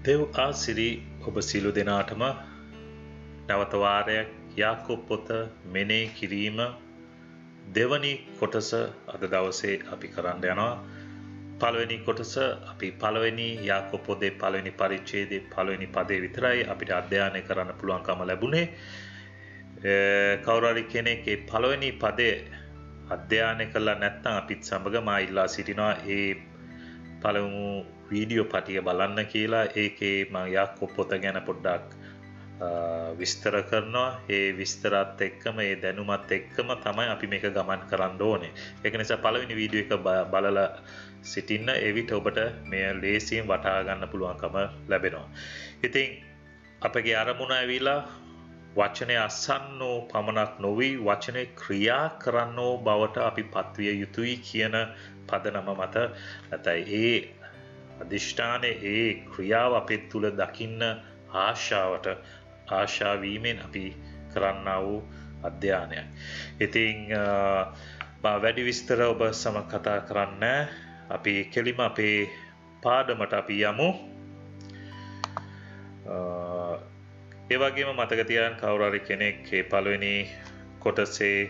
දෙව් ආසිරි ඔබ සියලු දෙනාටම නැවත වාරයක් යාකෝබ් පොත මෙනෙහි කිරීම දෙවනි කොටස අද දවසේ අපි කරන්න යනවා. පළවෙනි කොටස අපි පළවෙනි යාකෝබ් පොතේ පළවෙනි පරිච්ඡේදයේ පළවෙනි පදේ විතරයි අපිට අධ්‍යයනය කරන්න පුළුවන්කම ලැබුණේ. කවුරු හරි කෙනෙක් මේ පළවෙනි පදේ අධ්‍යයනය කළා නැත්නම් අපිත් සමග මා ඉල්ලා සිටිනවා ඒ පළමු වීඩියෝ පටිය බලන්න කියලා. ඒකේ මම යාකෝබ් පොත ගැන පොඩ්ඩක් විස්තර කරනවා. ඒ විස්තරات එක්කම ඒ දැනුමත් එක්කම තමයි අපි මේක ගමන් කරන්න ඕනේ. ඒක නිසා පළවෙනි වීඩියෝ එක බලලා සිටින්න. ඒ විට ඔබට මේ ලේසියෙන් වටහා ගන්න පුළුවන්කම ලැබෙනවා. ඉතින් අපගේ අරමුණ ඇවිලා වචනේ අසන්නෝ පමණක් නොවි වචනේ ක්‍රියා කරන්නෝ බවට අපි පත්විය යුතුයි කියන පදනම මත නැතයි ඒ අදිෂ්ඨානයේ ඒ ක්‍රියාව අපේ තුල දකින්න ආශා වීමෙන් අපි කරන්නා වූ අධ්‍යයනයක්. ඉතින් වැඩි විස්තර ඔබ සමග කතා කරන්න අපි කෙලිම අපේ පාඩමට අපි යමු. ඒ වගේම මතක තියාගන්න කවුරු හරි කෙනෙක් මේ පළවෙනි කොටසේ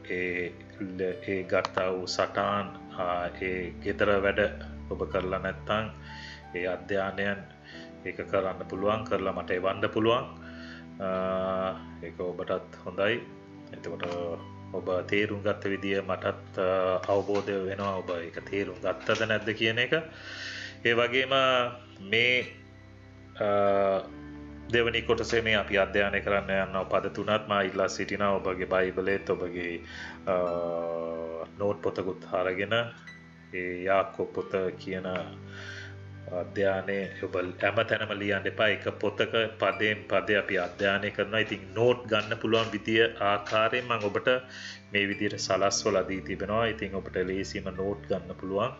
ඒ ගත්තා වූ සටහන් ඒ ගෙදර වැඩ ඔබ කරලා නැත්නම් ඒ අධ්‍යයනයන් ඒක කරන්න පුළුවන් කරලා මට එවන්න පුළුවන්. ඒක ඔබටත් හොඳයි. එතකොට ඔබ තේරුම් ගත්ත විදිය මටත් අවබෝධ වෙනවා ඔබ ඒක තේරුම් ගත්තද නැද්ද කියන එක. ඒ වගේම මේ දෙවනි කොටසේ මේ අපි අධ්‍යයනය කරන්න යනවා පද තුනක් මා ඉල්ලා සිටිනවා ඔබගේ බයිබලෙත් ඔබගේ නෝට් පොතකුත් අරගෙන ඒ යාකෝබ් පොත කියන අධ්‍යයනයේ ඔබ හැමතැනම ලියන්න එපා. එක පොතක පදයෙන් පදේ අපි අධ්‍යයනය කරනවා. ඉතින් නෝට් ගන්න පුළුවන් විදිය ආකාරයෙන් මම ඔබට මේ විදියට සලස්වලා දී තිබෙනවා. ඉතින් ඔබට ලේසියෙන්ම නෝට් ගන්න පුළුවන්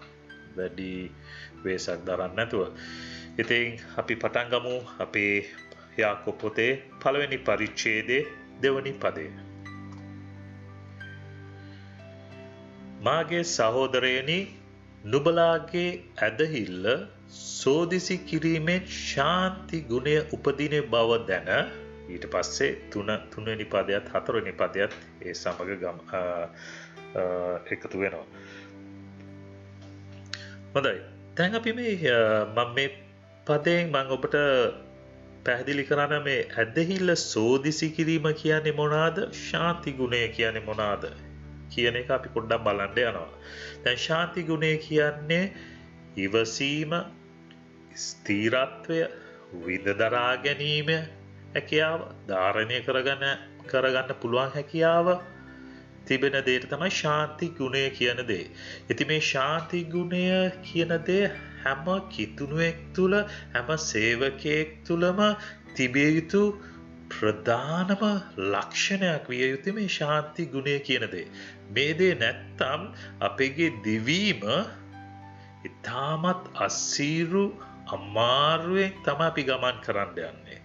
වැඩි වෙසක් දරන්න නැතුව. ඉතින් අපි පටන් ගමු අපේ යාකෝබ් පොතේ පළවෙනි පරිච්ඡේදයේ දෙවනි පදය. මාගේ සහෝදරයනි නුඹලාගේ ඇදහිල්ල සෝදිසි කිරීමෙන් ශාන්ති ගුණය උපදින බව දැන ඊට පස්සේ තුන්වෙනි පදයත් හතරවෙනි පදයත් ඒ සමග එකතු වෙනවා. හොඳයි. දැන් අපි මේ පදයෙන් මම ඔබට පැහැදිලි කරන්න මේ ඇදහිල්ල සෝදිසි කිරීම කියන්නේ මොනවාද? ශාන්ති ගුණය කියන්නේ මොනවාද? කියන එක අපි පොඩ්ඩක් බලන්න යනවා. දැන් ශාන්ති ගුණය කියන්නේ ඉවසීම, ස්ථිරත්වය, විඳදරා ගැනීම හැකියාව, ධාරණය කරගන්න පුළුවන් හැකියාව තිබෙන දෙයට තමයි ශාන්ති ගුණය කියන දේ. ඉතින් මේ ශාන්ති ගුණය කියන දේ හැම කිතුණුවෙක් තුළ, හැම සේවකයෙක් තුළම තිබිය යුතු ප්‍රධානම ලක්ෂණයක් විය යුතු මේ ශාන්ති ගුණය කියන දේ. මේ දේ නැත්තම් අපගේ දිවීම ඉතාමත් අසීරු අමාරුවෙන් තමයි අපි ගමන් කරන්න යන්නේ.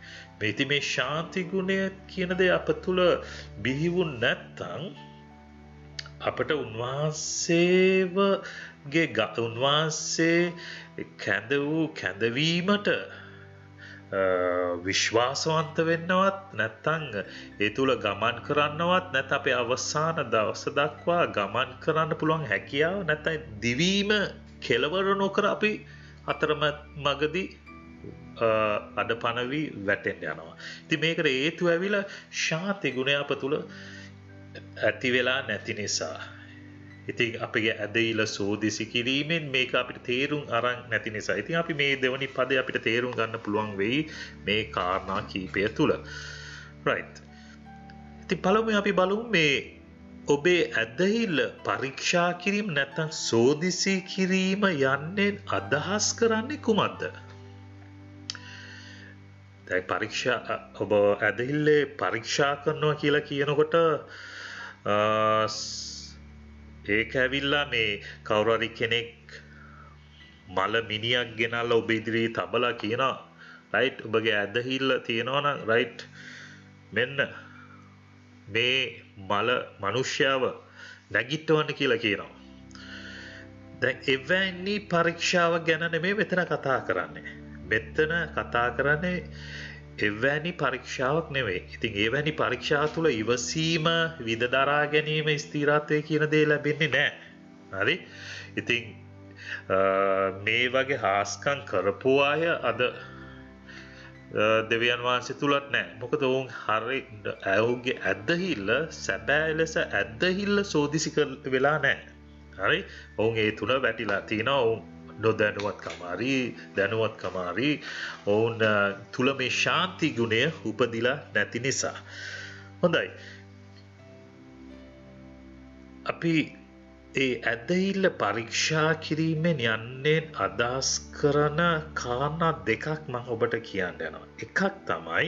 මේ ශාන්ති ගුණය කියන දේ අප තුළ බිහි වුණ නැත්තම් අපට උන්වහන්සේ කැඳ වූ කැඳවීමට විශ්වාසවන්ත වෙන්නවත් නැත්නම් ඒ තුල ගමන් කරන්නවත් නැත්නම් අපේ අවසාන දවස දක්වා ගමන් කරන්න පුළුවන් හැකියාව නැත්නම් දිවීම කෙලවර නොකර අපි අතරමඟදී අඩපණ වී වැටෙන්න යනවා. ඉතින් මේකට හේතුව ඇවිල්ලා ශාන්ති ගුණය අප තුල ඇති වෙලා නැති නිසා. ඉතින් අපගේ ඇදහිල්ල සෝදිසි කිරීමෙන් මේක අපිට තේරුම් අරන් නැති නිසා. ඉතින් අපි මේ දෙවනි පදේ අපිට තේරුම් ගන්න පුළුවන් වෙයි මේ කාරණා කීපය තුල. right. ඉතින් පළමුවෙන් අපි බලමු මේ ඔබේ ඇදහිල්ල පරීක්ෂා කිරීම නැත්නම් සෝදිසි කිරීම යන්නේ අදහස් කරන්නේ කුමක්ද? දැන් ඔබ ඇදහිල්ලේ පරීක්ෂා කරනවා කියලා කියනකොට ඒක ඇවිල්ලා මේ කවුරු හරි කෙනෙක් මල මිනියක් ගෙනල්ලා ඔබ ඉදිරියේ තබලා කියනවා රයිට් ඔබගේ ඇදහිල්ල තියෙනවා නම් රයිට් මෙන්න මේ මල මිනිස්යාව නැගිටවන්න කියලා කියනවා. දැන් එවැනි පරීක්ෂාවක් ගැන නෙමෙයි මෙතන කතා කරන්නේ. මෙතන කතා කරන්නේ එවැනි පරීක්ෂාවක් නෙවෙයි. ඉතින් එවැනි පරීක්ෂා තුළ ඉවසීම, විද දරා ගැනීම, ස්ථිරත්වය කියන දේ ලැබෙන්නේ නැහැ. හරි? ඉතින් මේ වගේ හාස්කම් කරපු අය අද දෙවියන් වහන්සේ තුලත් නැහැ. මොකද ඔවුන් හරි ඔවුන්ගේ ඇදහිල්ල සැබෑ ලෙස ඇදහිල්ල සෝදිසි වෙලා නැහැ. හරි? ඔවුන් ඒ තුල වැටිලා තිනවා. ඔවුන් නොදැනුවත්කම හරි දැනුවත්කම හරි ඔවුන් තුල මේ ශාන්ති ගුණය උපදිලා නැති නිසා. හොඳයි. අපි ඒ ඇදහිල්ල පරීක්ෂා කිරීමෙන් යන්නේ අදහස් කරන කාරණා දෙකක් මම ඔබට කියන්න යනවා. එකක් තමයි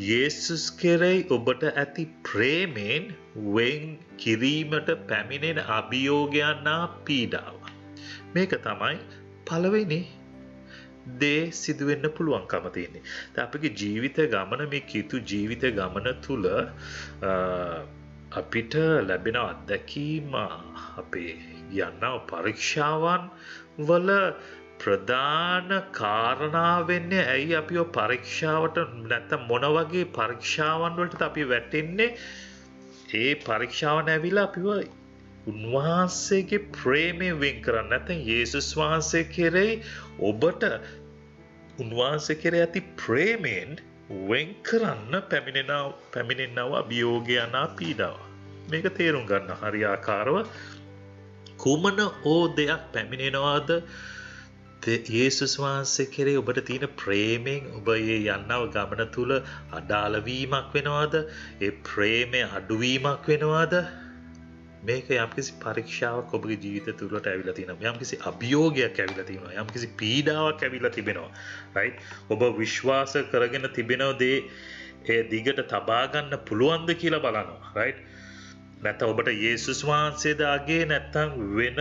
යේසුස් කෙරෙහි ඔබට ඇති ප්‍රේමයෙන් වෙන් කිරීමට පැමිණෙන අභියෝගයන් පීඩාව. මේක තමයි පළවෙනි දේ සිදුවෙන්න පුළුවන්කම තියෙන්නේ. දැන් අපගේ ජීවිත ගමන මේ කිතු ජීවිත ගමන තුල අපිට ලැබෙන අත්දැකීම අපේ යන්නව පරීක්ෂාවන් වල ප්‍රධාන කාරණා වෙන්නේ ඇයි අපිව පරීක්ෂාවට නැත්නම් මොන වගේ පරීක්ෂාවන් වලටද අපි වැටෙන්නේ? ඒ පරීක්ෂාවන් ඇවිල්ලා අපිව උන්වහන්සේගේ ප්‍රේමයෙන් වෙන් කරන්න නැත්නම් යේසුස් වහන්සේ කෙරෙහි ඔබට උන්වහන්සේ කෙරෙහි ඇති ප්‍රේමයෙන් වෙන් කරන්න පැමිණෙනව අභියෝගයන් පීඩාව. මේක තේරුම් ගන්න හරියාකාරව කුමන ඕ දෙයක් පැමිණෙනවද? යේසුස් වහන්සේ කෙරෙහි ඔබට තියෙන ප්‍රේමයෙන් ඔබ ඒ යන්නව ගමන තුල අඩාල වීමක් වෙනවද? ඒ ප්‍රේමය අඩුවීමක් වෙනවද? මේක යම්කිසි පරීක්ෂාවක් ඔබගේ ජීවිතය තුළට ඇවිල්ලා තියෙනවා. යම්කිසි අභියෝගයක් ඇවිල්ලා තියෙනවා. යම්කිසි පීඩාවක් ඇවිල්ලා තිබෙනවා. right? ඔබ විශ්වාස කරගෙන තිබෙන දේ ඒ දිගට තබා ගන්න පුළුවන්ද කියලා බලනවා. right? නැත්නම් ඔබට යේසුස් වහන්සේද අගේ නැත්නම් වෙන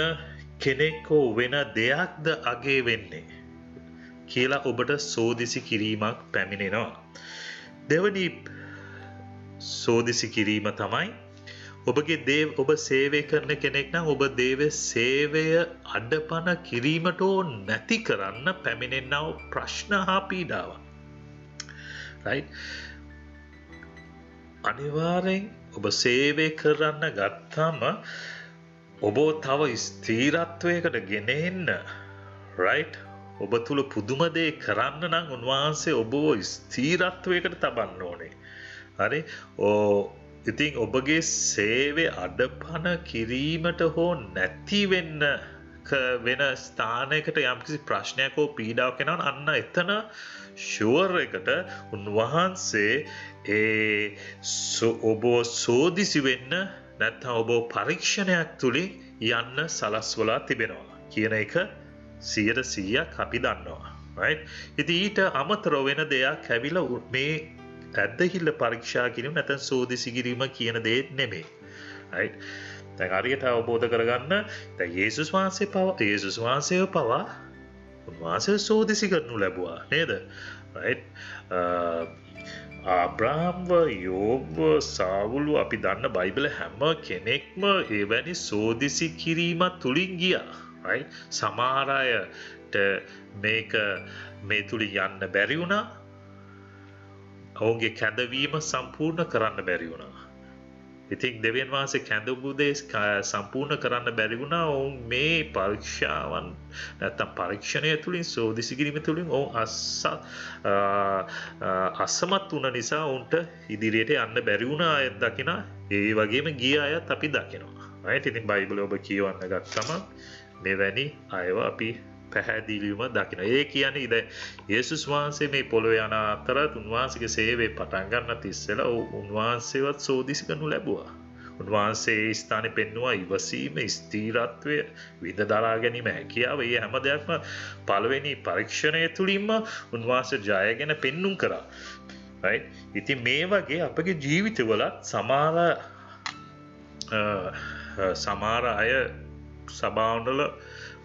කෙනෙක් හෝ වෙන දෙයක්ද අගේ වෙන්නේ කියලා ඔබට සෝදිසි කිරීමක් පැමිණෙනවා. දෙවනි සෝදිසි කිරීම තමයි ඔබ සේවය කරන කෙනෙක් නම් ඔබ දේව සේවය අඩපණ කිරීමට නැති කරන්න පැමිණෙනව ප්‍රශ්න හා පීඩාව. right? අනිවාර්යෙන් ඔබ සේවය කරන්න ගත්තම ඔබ තව ස්ථීරත්වයකට ගෙන එන්න right? ඔබ තුල පුදුම දේ කරන්න නම් උන්වහන්සේ ඔබව ස්ථීරත්වයකට තබන්න ඕනේ. හරි? ඉතින් ඔබගේ සේවය අඩපණ කිරීමට හෝ නැති වෙන්න වෙන ස්ථානයකට යම්කිසි ප්‍රශ්නයක් හෝ පීඩාවක් එනවා අන්න එතන ෂුවර් එකට උන්වහන්සේ ඔබ සෝදිසි වෙන්න නැත්නම් ඔබ පරීක්ෂණයක් තුලින් යන්න සලස්වලා තිබෙනවා කියන එක 100% අපි දන්නවා. right? ඉතින් ඊට අමතරව වෙන දෙයක් ඇවිල්ලා මේ ඇදහිල්ල පරීක්ෂා කිරීම නැත්නම් සෝදිසි කිරීම කියන දේ නෙමෙයි. right? දැන් හරියට අවබෝධ කරගන්න දැන් යේසුස් වහන්සේව පවා උන්වහන්සේ සෝදිසි කරනු ලැබුවා නේද? right? ආබ්‍රහම්ව යෝබ්ව සාවුලු අපි දන්න බයිබලේ හැම කෙනෙක්ම එවැනි සෝදිසි කිරීම තුලින් ගියා. right? සමහර අයට මේක මේ තුලින් යන්න බැරි වුණා. ඔවුන්ගේ කැඳවීම සම්පූර්ණ කරන්න බැරි වුණා. ඉතින් දෙවියන් වහන්සේ කැඳවපු දේ සම්පූර්ණ කරන්න බැරි වුණා. ඔවුන් මේ පරීක්ෂාවන් නැත්තම් පරීක්ෂණය තුලින් සෝදිසි කිරීම තුලින් ඔවුන් අසමත් වුණ නිසා ඔවුන්ට ඉදිරියට යන්න බැරි වුණා අය දකින. ඒ වගේම ගිය අයත් අපි දකිනවා. right? ඉතින් බයිබලය ඔබ කියවන්න ගත්තම මෙවැනි අයව අපි පැහැදිලිවම දකිනවා. ඒ කියන්නේ දැන් යේසුස් වහන්සේ මේ පොළොවේ යන අතරත් උන්වහන්සේගේ සේවය පටන් ගන්නත් ඉස්සෙල්ලා උන්වහන්සේවත් සෝදිසි කරනු ලැබුවා. උන්වහන්සේ ඒ ස්ථානේ පෙන්වුවා ඉවසීම, ස්ථීරත්වය, විඳ දරා ගැනීම හැකියාව. මේ හැම දෙයක්ම පළවෙනි පරීක්ෂණය තුලින්ම උන්වහන්සේ ජයගෙන පෙන්눔 කරා. right? ඉතින් මේ වගේ අපගේ ජීවිතවලත් සමහර අය සබාවුන්වල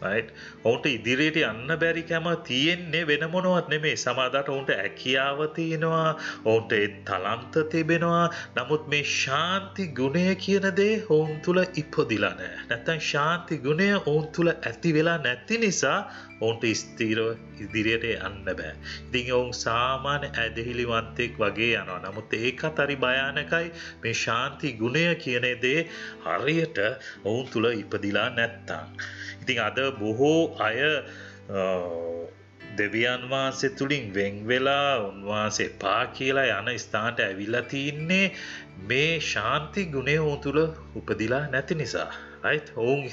right? ඔවුන්ට ඉදිරියට යන්න බැරිකම තියෙන්නේ වෙන මොනවත් නෙමෙයි. සමහරවිට ඔවුන්ට හැකියාව තියෙනවා, ඔවුන්ට ඒ තාලන්ත තිබෙනවා. නමුත් මේ ශාන්ති ගුණය කියන දේ ඔවුන් තුල ඉපදිලා නැහැ. නැත්නම් ශාන්ති ගුණය ඔවුන් තුල ඇති වෙලා නැති නිසා ඔවුන්ට ස්ථීරව ඉදිරියට යන්න බෑ. ඉතින් ඔවුන් සාමාන්‍ය ඇදහිලිවන්තෙක් වගේ යනවා. නමුත් ඒකත් හරි භයානකයි. මේ ශාන්ති ගුණය කියන දේ හරියට ඔවුන් තුල ඉපදිලා නැත්තම්. ඉතින් අද බොහෝ අය දෙවියන් වහන්සේ තුලින් වෙන් වෙලා උන්වහන්සේ එපා කියලා යන ස්ථානට ඇවිල්ලා තින්නේ මේ ශාන්ති ගුණය ඔවුන් තුල උපදිලා නැති නිසා. right ඔවුන්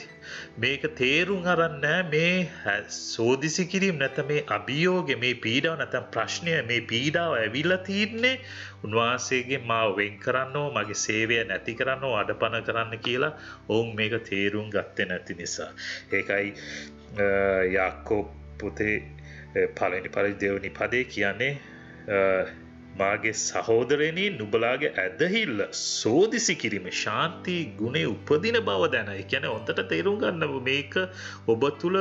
මේක තේරුම් අරන් නැහැ මේ සෝදිසි කිරීම නැත්නම් මේ අභියෝගේ මේ පීඩාව නැත්නම් ප්‍රශ්නය මේ පීඩාව ඇවිල්ලා තින්නේ උන්වහන්සේගෙන් මාව වෙන් කරන්නෝ මගේ සේවය නැති කරන්නෝ අඩපණ කරන්න කියලා ඔවුන් මේක තේරුම් ගත්තේ නැති නිසා. ඒකයි යාකෝබ් පොතේ පළවෙනි පරිදි පදේ කියන්නේ මාගේ සහෝදරයනි නුඹලාගේ ඇදහිල්ල සෝදිසි කිරීම ශාන්ති ගුණේ උපදින බව දැන. ඒ කියන්නේ හොඳට තේරුම් ගන්න මේක ඔබ තුල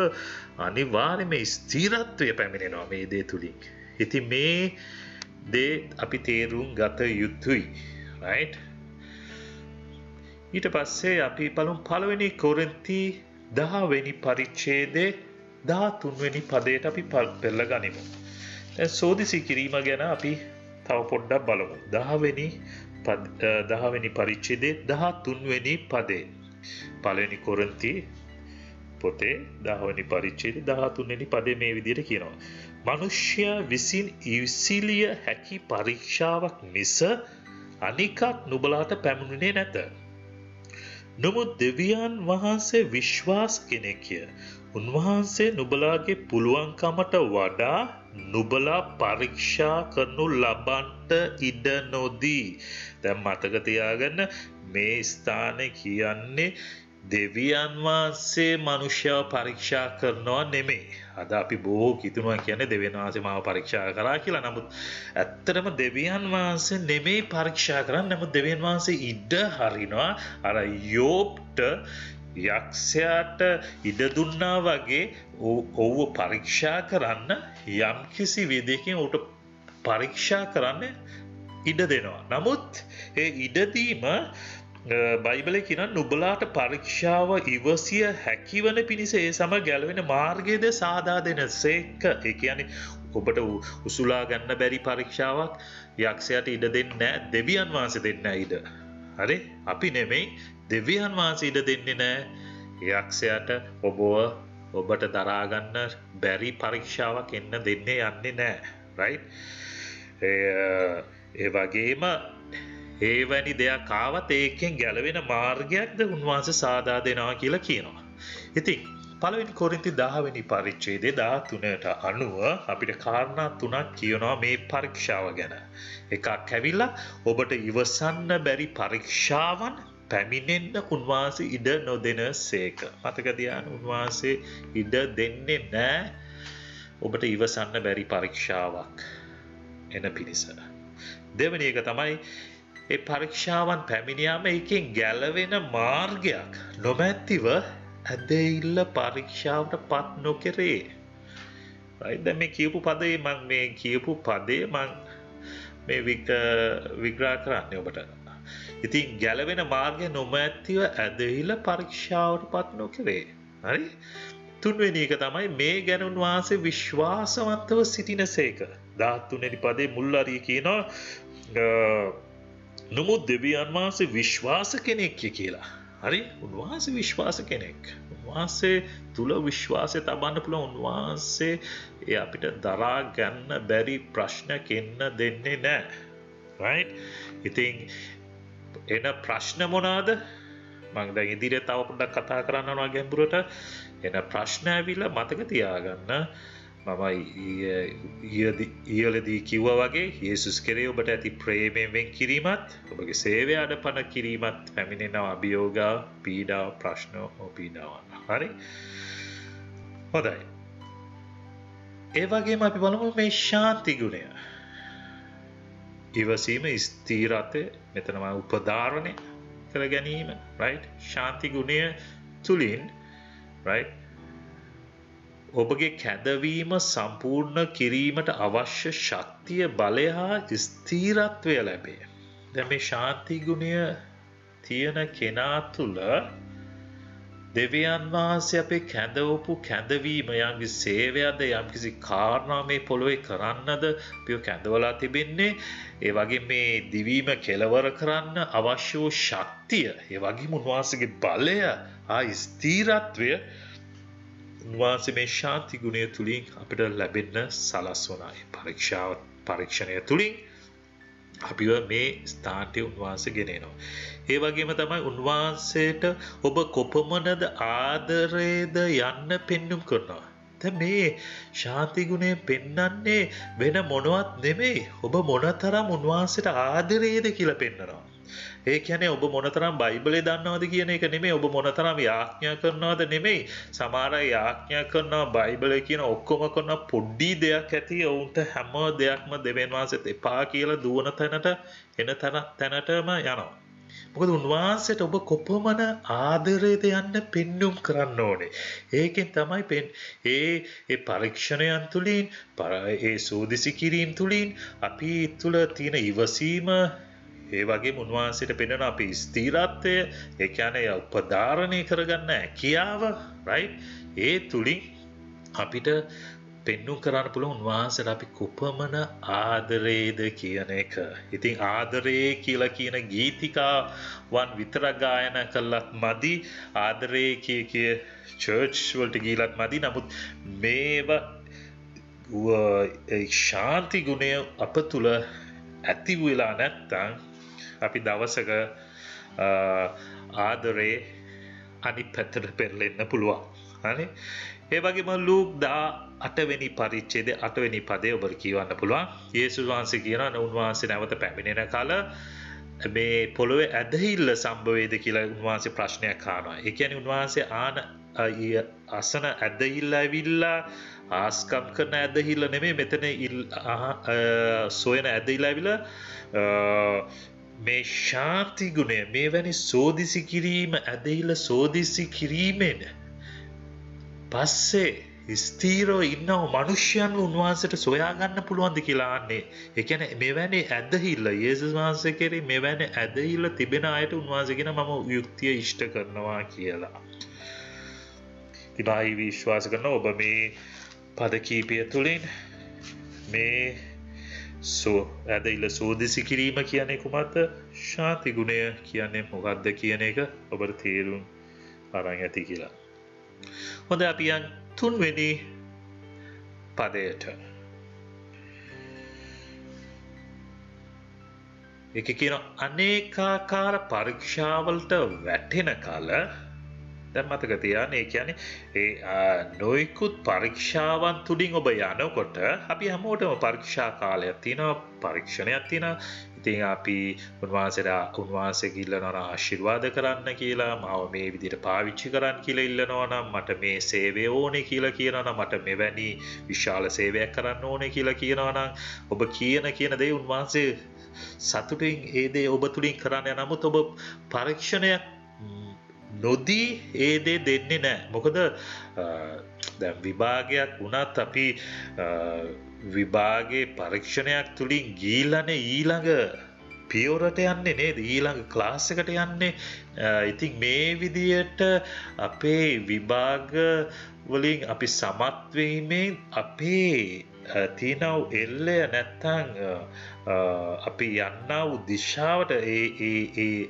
අනිවාර්යයෙන්ම ස්ථිරත්වය පැමිණෙනවා මේ දේ තුලින්. ඉතින් මේ දේ අපි තේරුම් ගත යුතුයි. right ඊට පස්සේ අපි පළවෙනි කොරින්ති 10 වෙනි පරිච්ඡේදයේ 13 වෙනි පදයට අපි පෙළ ගනිමු. දැන් සෝදිසි කිරීම ගැන අපි තව පොඩ්ඩක් බලමු. 10 වෙනි පරිච්ඡේදයේ 13 වෙනි පදේ. පළවෙනි කොරින්ති පොතේ 10 වෙනි පරිච්ඡේදයේ 13 වෙනි පදේ මේ විදිහට කියනවා. මිනිසයා විසින් ඉවසිලිය හැකි පරීක්ෂාවක් මිස අනිකක් නුඹලාට පැමුණුනේ නැත. නමුත් දෙවියන් වහන්සේ විශ්වාස කෙනෙක්ය. උන්වහන්සේ නුඹලාගේ පුළුවන්කමට වඩා නුඹලා පරීක්ෂා කරනු ලබන්ට ඉඩ නොදී. දැන් මතක තියාගන්න මේ ස්ථානේ කියන්නේ දෙවියන් වහන්සේ මනුෂ්‍යව පරීක්ෂා කරනවා නෙමෙයි. අද අපි බොහෝ කිතුනවා කියන්නේ දෙවියන් වහන්සේ මාව පරීක්ෂා කරා කියලා. නමුත් ඇත්තටම දෙවියන් වහන්සේ නෙමෙයි පරීක්ෂා කරන්නේ. නමුත් දෙවියන් වහන්සේ ඉඩ හරිනවා අර යෝබ්ට යක්ෂයාට ඉඩ දුන්නා වගේ ඔව්ව පරීක්ෂා කරන්න යම්කිසි විදිහකින් උට පරීක්ෂා කරන්න ඉඩ දෙනවා. නමුත් ඒ ඉඩදීම බයිබලයේ කියන නුඹලාට පරීක්ෂාව ඉවසිය හැකිවන පිණිස ඒ සමග ගැලවෙන මාර්ගයද සාදා දෙනසේක. ඒ කියන්නේ ඔබට උසුලා ගන්න බැරි පරීක්ෂාවක් යක්ෂයාට ඉඩ දෙන්නේ නැහැ. දෙවියන් වහන්සේ දෙන්නේ නැහැ ඉඩ. හරි? අපි නෙමෙයි දෙවියන් වහන්සේ ඉඩ දෙන්නේ නැහැ යක්ෂයාට ඔබට දරා ගන්න බැරි පරීක්ෂාවක් එන්න දෙන්නේ යන්නේ නැහැ. right? ඒ වගේම ඒවැනි දෙයක් ආවත් ඒකෙන් ගැලවෙන මාර්ගයක්ද උන්වහන්සේ සාදා දෙනවා කියලා කියනවා. ඉතින් පළවෙනි කොරින්ති 10 වෙනි පරිච්ඡේදයේ 13ට අනුව අපිට කාරණා තුනක් කියනවා මේ පරීක්ෂාව ගැන. එකක් ඇවිල්ලා ඔබට ඉවසන්න බැරි පරීක්ෂාවන් පැමිණෙන්න උන්වහන්සේ ඉඩ නොදෙන සේක. මතක තියාගන්න උන්වහන්සේ ඉඩ දෙන්නේ නැහැ ඔබට ඉවසන්න බැරි පරීක්ෂාවක් එන පිණිස. දෙවෙනි එක තමයි ඒ පරීක්ෂාවන් පැමිණියාම ඒකෙන් ගැලවෙන මාර්ගයක් නොමැතිව ඇදහිල්ල පරීක්ෂාවට පත් නොකරේ. right දැන් මේ කියපු පදේ මම මේ විග්‍රහ කරන්නේ ඔබට. ඉතින් ගැලවෙන මාර්ගය නොමැතිව ඇදහිල්ල පරීක්ෂාවට පත් නොකරේ. හරි? තුන්වෙනි එක තමයි මේ ගැන උන්වහන්සේ විශ්වාසවන්තව සිටිනසේක. 13 වෙනි පදේ මුල් හරිය කියනවා නමුත් දෙවියන් වහන්සේ විශ්වාස කෙනෙක්ය කියලා. හරි? උන්වහන්සේ විශ්වාස කෙනෙක්. උන්වහන්සේ තුල විශ්වාසය තබන්න පුළුවන්. උන්වහන්සේ අපිට දරා ගන්න බැරි ප්‍රශ්නයක් එන්න දෙන්නේ නැහැ. right? ඉතින් එන ප්‍රශ්න මොනවාද? මම දැන් ඉදිරියට තව පොඩ්ඩක් කතා කරන්න යනවා ගැඹුරට. එන ප්‍රශ්න ඇවිල්ලා මතක තියාගන්න මම ඊයේදී කිව්වා වගේ යේසුස් කෙරේ ඔබට ඇති ප්‍රේමයෙන් වෙන් කිරීමත් ඔබගේ සේවය අඩපණ කිරීමත් පැමිණෙන අභියෝග පීඩා ප්‍රශ්න පීඩාවන්. හරි? හොඳයි. ඒ වගේම අපි බලමු මේ ශාන්ති ගුණය. ඉවසීම ස්ථිරත්වය මෙතනම උපධාරණය කර ගැනීම. right? ශාන්ති ගුණය තුලින් right ඔබගේ කැදවීම සම්පූර්ණ කිරීමට අවශ්‍ය ශක්තිය බලය හා ස්ථිරත්වය ලැබේ. දැන් මේ ශාන්ති ගුණය තියෙන කෙනා තුල දෙවියන් වහන්සේ අපේ කැඳවපු කැඳවීම යම්කිසි සේවයක්ද යම්කිසි කාරණා මේ පොළොවේ කරන්නද අපිව කැඳවලා තිබෙන්නේ ඒ වගේ මේ දිවීම කෙලවර කරන්න අවශ්‍ය වූ ශක්තිය ඒ වගේම උන්වහන්සේගේ බලය ස්ථීරත්වය උන්වහන්සේ මේ ශාන්ති ගුණය තුලින් අපිට ලැබෙන්න සලස්වනා පරීක්ෂණය තුලින් අපිව මේ ස්ථානට උන්වහන්සේ ගෙනෙනවා. ඒ වගේම තමයි උන්වහන්සේට ඔබ කොපමණද ආදරේද යන්න පෙන්눔 කරනවා. දැන් මේ ශාන්ති ගුණය පෙන්වන්නේ වෙන මොනවත් නෙමෙයි. ඔබ මොනතරම් උන්වහන්සේට ආදරේද කියලා පෙන්වනවා. ඒ කියන්නේ ඔබ මොනතරම් බයිබලේ දන්නවද කියන එක නෙමෙයි. ඔබ මොනතරම් යාඥා කරනවද නෙමෙයි. සමහර අය යාඥා කරනවා බයිබලේ කියන ඔක්කොම කරන පොඩි දෙයක් ඇති ඔවුන්ට හැම දෙයක්ම දෙවියන් වහන්සේත් එපා කියලා දුවන තැනට එන තැනටම යනවා. මොකද උන්වහන්සේට ඔබ කොපමණ ආදරේද යන්න පෙන්눔 කරන්න ඕනේ. ඒකෙන් තමයි ඒ පරීක්ෂණයන් තුලින් ඒ සෝදිසි කිරීම තුලින් අපි තුල තියෙන ඉවසීම ඒ වගේම උන්වහන්සේට පෙන්වන අපේ ස්ථීරත්වය ඒ කියන්නේ උපධාරණය කරගන්න හැකියාව right ඒ තුලින් අපිට පෙන්눔 කරන්න පුළුවන් උන්වහන්සේට අපි කොපමණ ආදරේද කියන එක. ඉතින් ආදරේ කියලා කියන ගීතිකාවන් විතර ගායනා කළත් මදි ආදරේ කිය චර්ච් වලට ගිහිලත් මදි. නමුත් මේවා ශාන්ති ගුණය අප තුල ඇති වෙලා නැත්තම් අපි දවසක ආදරේ අනිත් පැත්තට පෙරලෙන්න පුළුවන්. හරි? ඒ වගේම ලූක් 18 වෙනි පරිච්ඡේදයේ 8 වෙනි පදේ ඔබට කියවන්න පුළුවන්. යේසුස් වහන්සේ කියනවා උන්වහන්සේ නැවත පැමිණෙන කල මේ පොළොවේ ඇදහිල්ල සම්භවේද කියලා උන්වහන්සේ ප්‍රශ්නයක් අහනවා. ඒ කියන්නේ උන්වහන්සේ අසන ඇදහිල්ල ඇවිල්ලා ආස්කම් කරන ඇදහිල්ල නෙමෙයි මෙතන සොයන ඇදහිල්ල ඇවිල්ලා මේ ශාන්ති ගුණය මේවැනි සෝදිසි කිරීම ඇදහිල්ල සෝදිසි කිරීමෙන් පස්සේ ස්ථීරව ඉන්නව මිනිස්යන් උන්වහන්සේට සොයා ගන්න පුළුවන්ද කියලා අහන්නේ. ඒ කියන්නේ මෙවැනි ඇදහිල්ල යේසුස් වහන්සේ කෙරෙහි මෙවැනි ඇදහිල්ල තිබෙන අයට උන්වහන්සේ කියන මම යුක්තිය ඉෂ්ට කරනවා කියලා. ඉතින් විශ්වාස කරනවා ඔබ මේ පද කීපය තුළින් මේ ඇදහිල්ල සෝදිසි කිරීම කියන්නේ කුමක්ද? ශාන්ති ගුණය කියන්නේ මොකක්ද කියන එක ඔබට තේරුම් අරන් ඇති කියලා. හොඳ අපි යන් 3 වෙනි පදයට. ඒක කියන අනේකාකාර පරීක්ෂාවලට වැටෙන කල දැන් මතක තියාගන්න ඒ කියන්නේ ඒ නොයිකුත් පරීක්ෂාවන් තුලින් ඔබ යනකොට අපි හැමෝටම පරීක්ෂා කාලයක් තියෙනවා පරීක්ෂණයක් තියෙනවා. ඉතින් අපි උන්වහන්සේ ඉල්ලනවා ආශිර්වාද කරන්න කියලා මාව මේ විදිහට පාවිච්චි කරන්න කියලා ඉල්ලනවා නම් මට මේ සේවය ඕනේ කියලා කියනවා නම් මට මෙවැනි විශාල සේවයක් කරන්න ඕනේ කියලා කියනවා නම් ඔබ කියන දේ උන්වහන්සේ සතුටින් ඒ දේ ඔබ තුලින් කරන්න. නමුත් ඔබ පරීක්ෂණයක් නොදී ඒ දේ දෙන්නේ නැහැ. මොකද දැන් විභාගයක් වුණත් අපි විභාගයේ පරීක්ෂණයක් තුලින් ගිහිලානේ ඊළඟ පියවරට යන්නේ නේද? ඊළඟ ක්ලාස් එකට යන්නේ. ඉතින් මේ විදියට අපේ විභාග වලින් අපි සමත් වීමෙන් අපේ තියෙන එල්ලය නැත්තම් අපි යන්නා වූ දිශාවට ඒ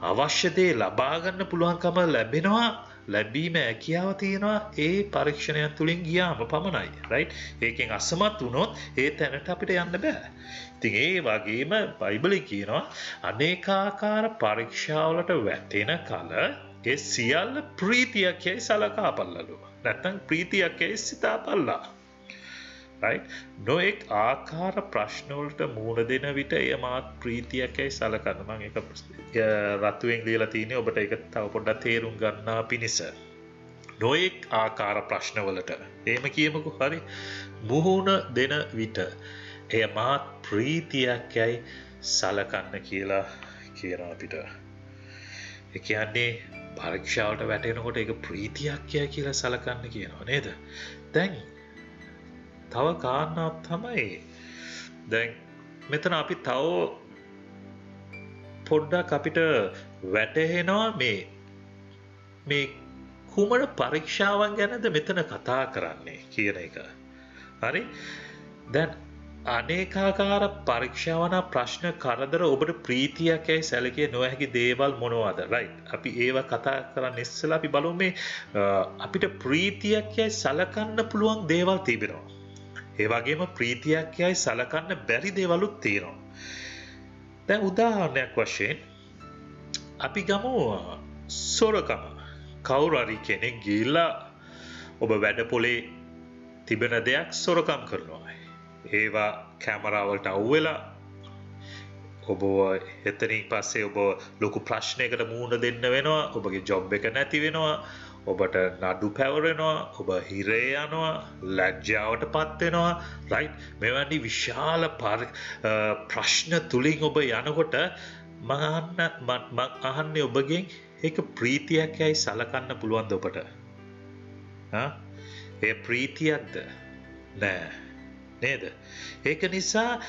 අවශ්‍ය දේ ලබා ගන්න පුළුවන්කම ලැබෙනවා. ලැබීම හැකියාව තියෙනවා ඒ පරීක්ෂණයන් තුලින් ගියාම පමණයි. රයිට්? ඒකෙන් අසමත් වුණොත් ඒ තැනට අපිට යන්න බෑ. ඉතින් ඒ වගේම බයිබලයේ කියනවා අනේකාකාර පරීක්ෂාවලට වැටෙන කල ඒ සියල්ල ප්‍රීතියක් යයි සලකා බලලු. නැත්තම් ප්‍රීතියක් යයි සිතාපල්ලා. right නොඑක් ආකාර ප්‍රශ්න වලට මුහුණ දෙන විට එය මාත් ප්‍රීතියකයි සලකන්න. මම ඒක රතුවෙන් ලියලා තියෙන්නේ ඔබට ඒක තව පොඩ්ඩක් තේරුම් ගන්න පිණිස. නොඑක් ආකාර ප්‍රශ්න වලට එහෙම කියමුකෝ. හරි මුහුණ දෙන විට එය මාත් ප්‍රීතියකයි සලකන්න කියලා කියනවා අපිට. ඒ කියන්නේ පරීක්ෂාවට වැටෙනකොට ඒක ප්‍රීතියක්ය කියලා සලකන්න කියනවා නේද? දැන් තව කාරණාවක් තමයි දැන් මෙතන අපි තව පොඩ්ඩක් අපිට වැටහෙනවා මේ කුමන පරීක්ෂාවන් ගැනද මෙතන කතා කරන්නේ කියන එක. හරි? දැන් අනේකාකාර පරීක්ෂාවන ප්‍රශ්න කරදර ඔබට ප්‍රීතියක් යයි සැලකිය නොහැකි දේවල් මොනවද? රයිට්. අපි ඒවා කතා කරන්න ඉස්සෙල්ලා අපි බලමු මේ අපිට ප්‍රීතියක් යයි සලකන්න පුළුවන් දේවල් තිබෙනවා. ඒ වගේම ප්‍රීතියක් යයි සලකන්න බැරි දේවලුත් තියෙනවා. දැන් උදාහරණයක් වශයෙන් අපි ගමු සොරකම. කවුරු හරි කෙනෙක් ගිහිල්ලා ඔබ වැඩපොලේ තිබෙන දෙයක් සොරකම් කරනවා. ඒවා කැමරාවලට අවුවෙලා ඔබ එතනින් පස්සේ ඔබ ලොකු ප්‍රශ්නයකට මුහුණ දෙන්න වෙනවා. ඔබගේ ජොබ් එක නැති වෙනවා. ඔබට නඩු පැවරෙනවා. ඔබ හිරේ යනවා. ලැජ්ජාවට පත් වෙනවා. රයිට්. මෙවැනි විශාල ප්‍රශ්න තුලින් ඔබ යනකොට මම අහන්නේ ඔබගෙන් ඒක ප්‍රීතියක් යයි සලකන්න පුළුවන්ද ඔබට? ඒ ප්‍රීතියක්ද? නෑ. නේද? ඒක නිසා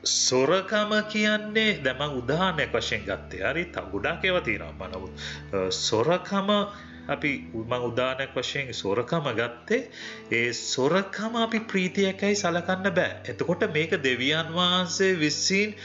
සොරකම කියන්නේ දැන් මම උදාහරණයක් වශයෙන් ගත්තේ. හරි? තව ගොඩාක් ඒවා තියෙනවා. මම සොරකම මම උදාහරණයක් වශයෙන් සොරකම ගත්තේ. ඒ සොරකම අපි ප්‍රීතියකයි සලකන්න බෑ. එතකොට මේක දෙවියන් වහන්සේ විසින්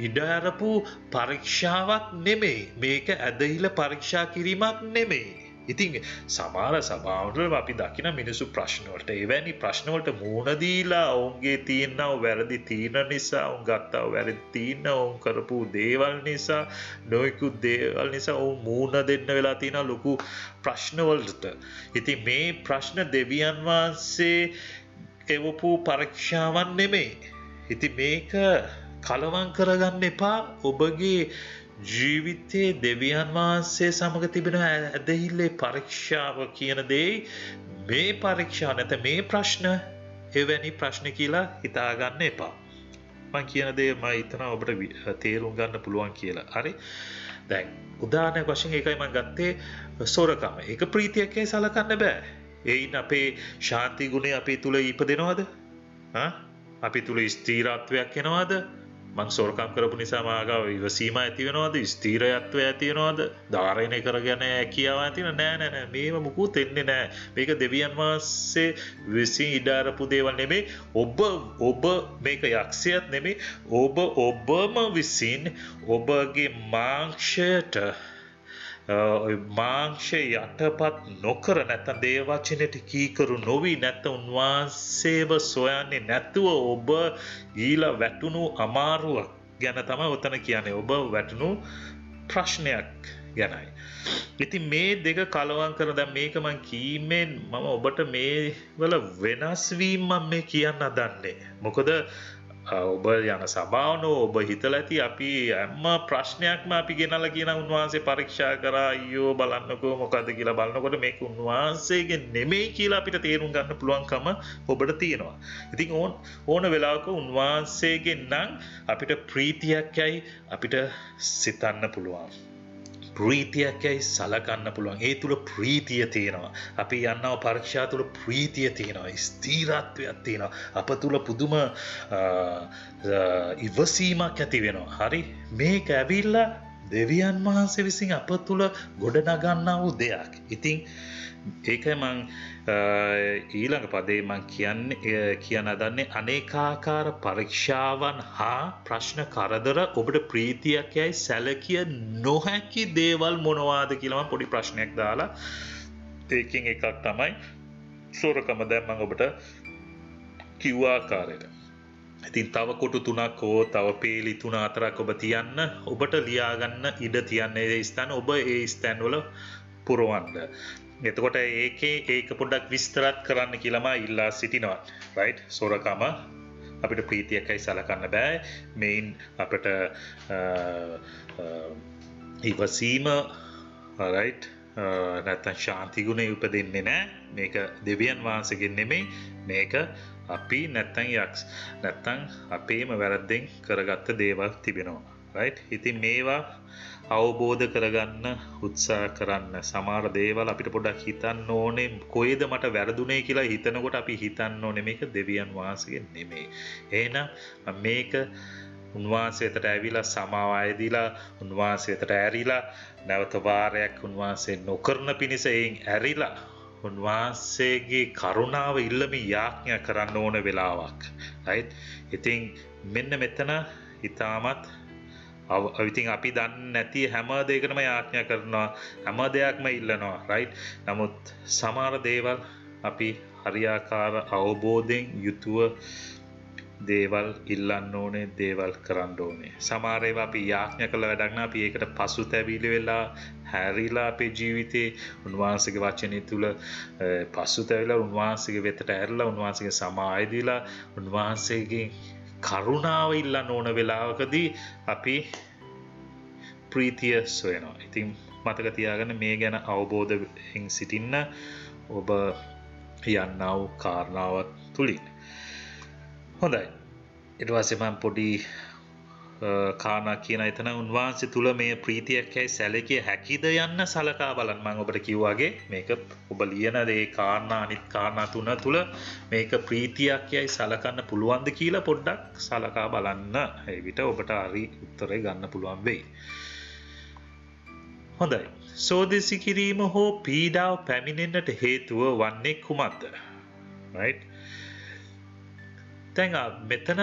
ඉඩ අරපු පරීක්ෂාවක් නෙමෙයි. මේක ඇදහිලා පරීක්ෂා කිරීමක් නෙමෙයි. ඉතින් සමහර සභාවවල අපි දකින මිනිස්සු ප්‍රශ්න වලට එවැනි ප්‍රශ්න වලට මුහුණ දීලා ඔවුන්ගේ තියෙනව වැරදි තීන නිසා ඔවුන් ගත්තව වැරදි තීන ඔවුන් කරපු දේවල් නිසා නොයෙකුත් දේවල් නිසා ඔවුන් මුහුණ දෙන්න වෙලා තියෙන ලොකු ප්‍රශ්න වලට. ඉතින් මේ ප්‍රශ්න දෙවියන් වහන්සේ එවපු පරීක්ෂාවක් නෙමෙයි. ඉතින් මේක කලවම් කරගන්න එපා. ඔබගේ ජීවිතයේ දෙවියන් වහන්සේ සමග තිබෙන ඇදහිල්ලේ පරීක්ෂාව කියන දේ මේ පරීක්ෂා නැත මේ ප්‍රශ්න එවැනි ප්‍රශ්න කියලා හිතාගන්න එපා. මම කියන දේ මම හිතනවා ඔබට තේරුම් ගන්න පුළුවන් කියලා. හරි? දැන් උදාහරණයක් වශයෙන් ඒකයි මම ගත්තේ සොරකම. ඒක ප්‍රීතියකේ සලකන්න බෑ. ඒයින් අපේ ශාන්ති ගුණය අපේ තුල ඉපදෙනවද? අපි තුල ස්ථිරත්වයක් එනවද? මං සොරකම් කරපු නිසා මාගාව ඉවසීම ඇති වෙනවද? ස්ථිරත්වය ඇති වෙනවද? ධාරණය කරගෙන හැකියාව ඇති වෙනවද? නෑ. මේව මුකුත් එන්නේ නෑ. මේක දෙවියන් වහන්සේ විසින් ඉඩ අරපු දේවල් නෙමෙයි. ඔබ මේක යක්ෂයත් නෙමෙයි. ඔබම විසින් ඔබගේ මාංශය යටපත් නොකර නැත්නම් දේව වචනෙට කීකරු නොවි නැත්නම් උන්වහන්සේව සොයන්නේ නැතුව ඔබ ඊළා වැටුණු අමාරුවක් ගැන තමයි ඔතන කියන්නේ. ඔබ වැටුණු ප්‍රශ්නයක් ගැනයි. ඉතින් මේ දෙක කලවම් කර දැන් මේක මම කීමෙන් මම ඔබට මේ වල වෙනස් වීම මම මේ කියන්න හදන්නේ. මොකද ඔබ යන සභාවන ඔබ හිතලා ඇති අපි හැම ප්‍රශ්නයක්ම අපි ගෙනලා කියන උන්වහන්සේ පරීක්ෂා කරා අයියෝ බලන්නකෝ මොකද්ද කියලා බලනකොට මේක උන්වහන්සේගේ නෙමෙයි කියලා අපිට තේරුම් ගන්න පුළුවන්කම ඔබට තියෙනවා. ඉතින් ඕන වෙලාවක උන්වහන්සේගෙන් නම් අපිට ප්‍රීතියක්යි අපිට සිතන්න පුළුවන්. ප්‍රීතියක්යි සලකන්න පුළුවන්. ඒ තුල ප්‍රීතිය තියෙනවා. අපි යන්නව පරීක්ෂා තුල ප්‍රීතිය තියෙනවා. ස්ථිරත්වයක් තියෙනවා. අප තුල පුදුම ඉවසීමක් ඇති වෙනවා. හරි? මේක ඇවිල්ලා දෙවියන් වහන්සේ විසින් අප තුල ගොඩනගන්නා වූ දෙයක්. ඉතින් ඒකයි මං ඊළඟ පදේ මං කියන්න හදන්නේ අනේකාකාර පරීක්ෂාවන් හා ප්‍රශ්න කරදර ඔබට ප්‍රීතියක් යයි සැලකිය නොහැකි දේවල් මොනවාද කියලා මම පොඩි ප්‍රශ්නයක් දාලා ඒකෙන් එකක් තමයි සොරකම. දැන් මම ඔබට කිව්ව ආකාරයට. ඉතින් තව කොටු 3ක් හෝ තව පේලි 3-4ක් ඔබ තියන්න ඔබට ලියා ගන්න ඉඩ තියන්න ඒ ස්ථාන ඔබ ඒ ස්ථාන වල පුරවන්න. එතකොට ඒක පොඩ්ඩක් විස්තරත් කරන්න කියලා මම ඉල්ලා සිටිනවා. රයිට්? සොරකම අපිට ප්‍රීතියකයි සලකන්න බෑ. මේන් අපිට ඉවසීම රයිට් නැත්නම් ශාන්ති ගුණය උපදින්නේ නැහැ. මේක දෙවියන් වහන්සේගෙන් නෙමෙයි. මේක අපි නැත්නම් අපේම වැරද්දෙන් කරගත්ත දේවල් තිබෙනවා. රයිට්? ඉතින් මේවා අවබෝධ කරගන්න උත්සාහ කරන්න. සමහර දේවල් අපිට පොඩ්ඩක් හිතන්න ඕනේ කොහෙද මට වැරදුනේ කියලා හිතනකොට අපි හිතන්න ඕනේ මේක දෙවියන් වහන්සේගෙන් නෙමෙයි. එහෙනම් මේක උන්වහන්සේ වෙතට ඇවිලා සමාව අයදීලා උන්වහන්සේ වෙතට ඇරිලා නැවත වාරයක් උන්වහන්සේ නොකරන පිණිස එයින් ඇරිලා උන්වහන්සේගේ කරුණාව ඉල්ලමින් යාඥා කරන්න ඕන වෙලාවක්. right? ඉතින් මෙන්න මෙතන ඊටමත් ඉතින් අපි දන්නේ නැති හැම දෙයකටම යාඥා කරනවා හැම දෙයක්ම ඉල්ලනවා right? නමුත් සමහර දේවල් අපි හරියාකාර අවබෝධයෙන් යුතුව දේවල් ඉල්ලන්න ඕනේ දේවල් කරන්න ඕනේ. සමහර ඒවා අපි යාඥා කළ වැඩක් නෑ අපි ඒකට පසුතැවිලි වෙලා හැරිලා අපේ ජීවිතේ උන්වහන්සේගේ වචනය තුල පසුතැවිලා උන්වහන්සේගේ වෙතට ඇරලා උන්වහන්සේගේ සමාය දීලා උන්වහන්සේගේ කරුණාව ඉල්ලන්න ඕන වෙලාවකදී අපි ප්‍රීතිය සොයනවා. ඉතින් මතක තියාගන්න මේ ගැන අවබෝධයෙන් සිටින්න ඔබ යන්නා වූ කාරණාවක් තුලින්. හොඳයි. ඊට පස්සේ මම පොඩි කාරණා කියන එතන උන්වහන්සේ තුල මේ ප්‍රීතියක් ඇයි සැලකිය හැකිද යන්න සලකා බලන්න. මම ඔබට කිව්වාගේ මේක ඔබ ලියන දේ කාරණා අනිත් කාරණා තුන තුල මේක ප්‍රීතියක් ඇයි සලකන්න පුළුවන්ද කියලා පොඩ්ඩක් සලකා බලන්න. ඒ විට ඔබට හරි උත්තරය ගන්න පුළුවන් වෙයි. හොඳයි. සෝදිසි කිරීම හෝ පීඩාව පැමිණෙන්නට හේතුව වන්නේ කුමක්ද? right? දැන් මෙතන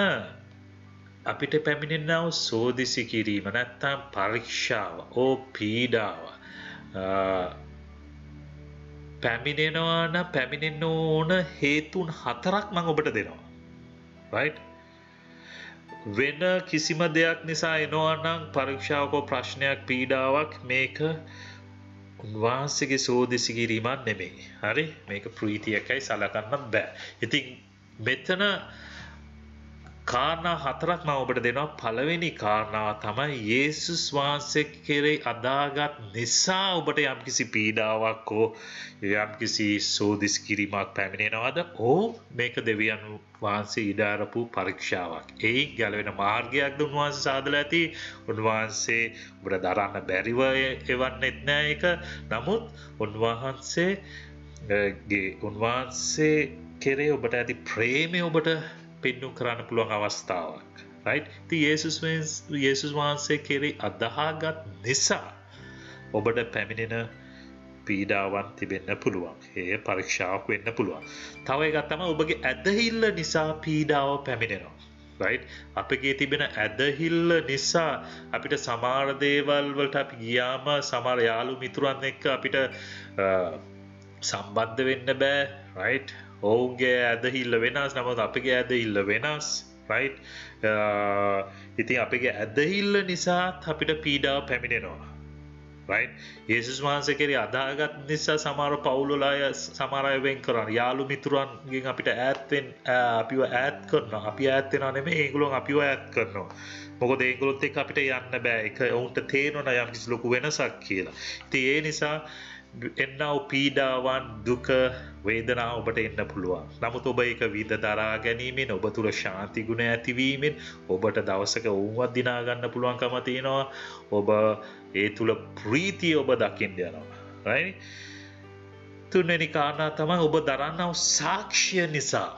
අපිට පැමිණෙනා වූ සෝදිසි කිරීම නැත්නම් පරීක්ෂාව ඕ පීඩාව පැමිණෙනවා නම් පැමිණෙන්න ඕන හේතුන් 4ක් මම ඔබට දෙනවා. right? වෙන කිසිම දෙයක් නිසා එනවා නම් පරීක්ෂාවක ප්‍රශ්නයක් පීඩාවක් මේක උන්වහන්සේගේ සෝදිසි කිරීමක් නෙමෙයි. හරි? මේක ප්‍රීතියකයි සලකන්න බෑ. ඉතින් මෙතන කාරණා 4ක් මම ඔබට දෙනවා. පළවෙනි කාරණාව තමයි යේසුස් වහන්සේ කෙරෙහි අදාගත් නිසා ඔබට යම්කිසි පීඩාවක් හෝ යම්කිසි සෝදිසි කිරීමක් පැමිණෙනවද? ඕ මේක දෙවියන් වහන්සේ ඉඩ අරපු පරීක්ෂාවක්. ඒ ගැලවෙන මාර්ගයක්ද උන්වහන්සේ සාදලා ඇති. උන්වහන්සේ ඔබට දරන්න බැරිව එවන්නෙත් නෑ ඒක. නමුත් උන්වහන්සේ කෙරේ ඔබට ඇති ප්‍රේමය ඔබට පෙන්නුම් කරන්න පුළුවන් අවස්ථාවක්. right? ඉතින් යේසුස් වහන්සේ කෙරේ අදහාගත් නිසා ඔබට පැමිණෙන පීඩාවන් තිබෙන්න පුළුවන්. ඒ පරීක්ෂාවක් වෙන්න පුළුවන්. තව එකක් තමයි ඔබගේ ඇදහිල්ල නිසා පීඩාව පැමිණෙනවා. right? අපගේ තිබෙන ඇදහිල්ල නිසා අපිට සමහර දේවල් වලට අපි ගියාම සමහර යාළු මිතුරන් එක්ක අපිට සම්බන්ධ වෙන්න බෑ. right? ඔවුන්ගේ ඇදහිල්ල වෙනස් නමුත් අපගේ ඇදහිල්ල වෙනස්. right? ඉතින් අපගේ ඇදහිල්ල නිසා අපිට පීඩාව පැමිණෙනවා. right? යේසුස් වහන්සේ කෙරෙහි අදාගත් නිසා සමහර පවුල් වල අය සමහර අය වෙන් කරනවා. යාළු මිතුරන්ගෙන් අපිට අපිව ඈත් කරනවා. අපි ඈත් වෙනවා නෙමෙයි ඒගොල්ලෝ අපිව ඈත් කරනවා. මොකද ඒගොල්ලොත් එක්ක අපිට යන්න බෑ. ඒක උන්ට තේරෙනවා යම්කිසි ලොකු වෙනසක් කියලා. ඉතින් ඒ නිසා එන්නා වූ පීඩාවන් දුක වේදනාව ඔබට එන්න පුළුවන්. නමුත් ඔබ ඒක විඳ දරා ගැනීමෙන් ඔබ තුල ශාන්ති ගුණ ඇතිවීමෙන් ඔබට දවසක වුණවත් දිනා ගන්න පුළුවන්කම තියෙනවා. ඔබ ඒ තුල ප්‍රීතිය ඔබ දකින්න යනවා. right? තුන්වෙනි කාරණා තමයි ඔබ දරන්නා වූ සාක්ෂිය නිසා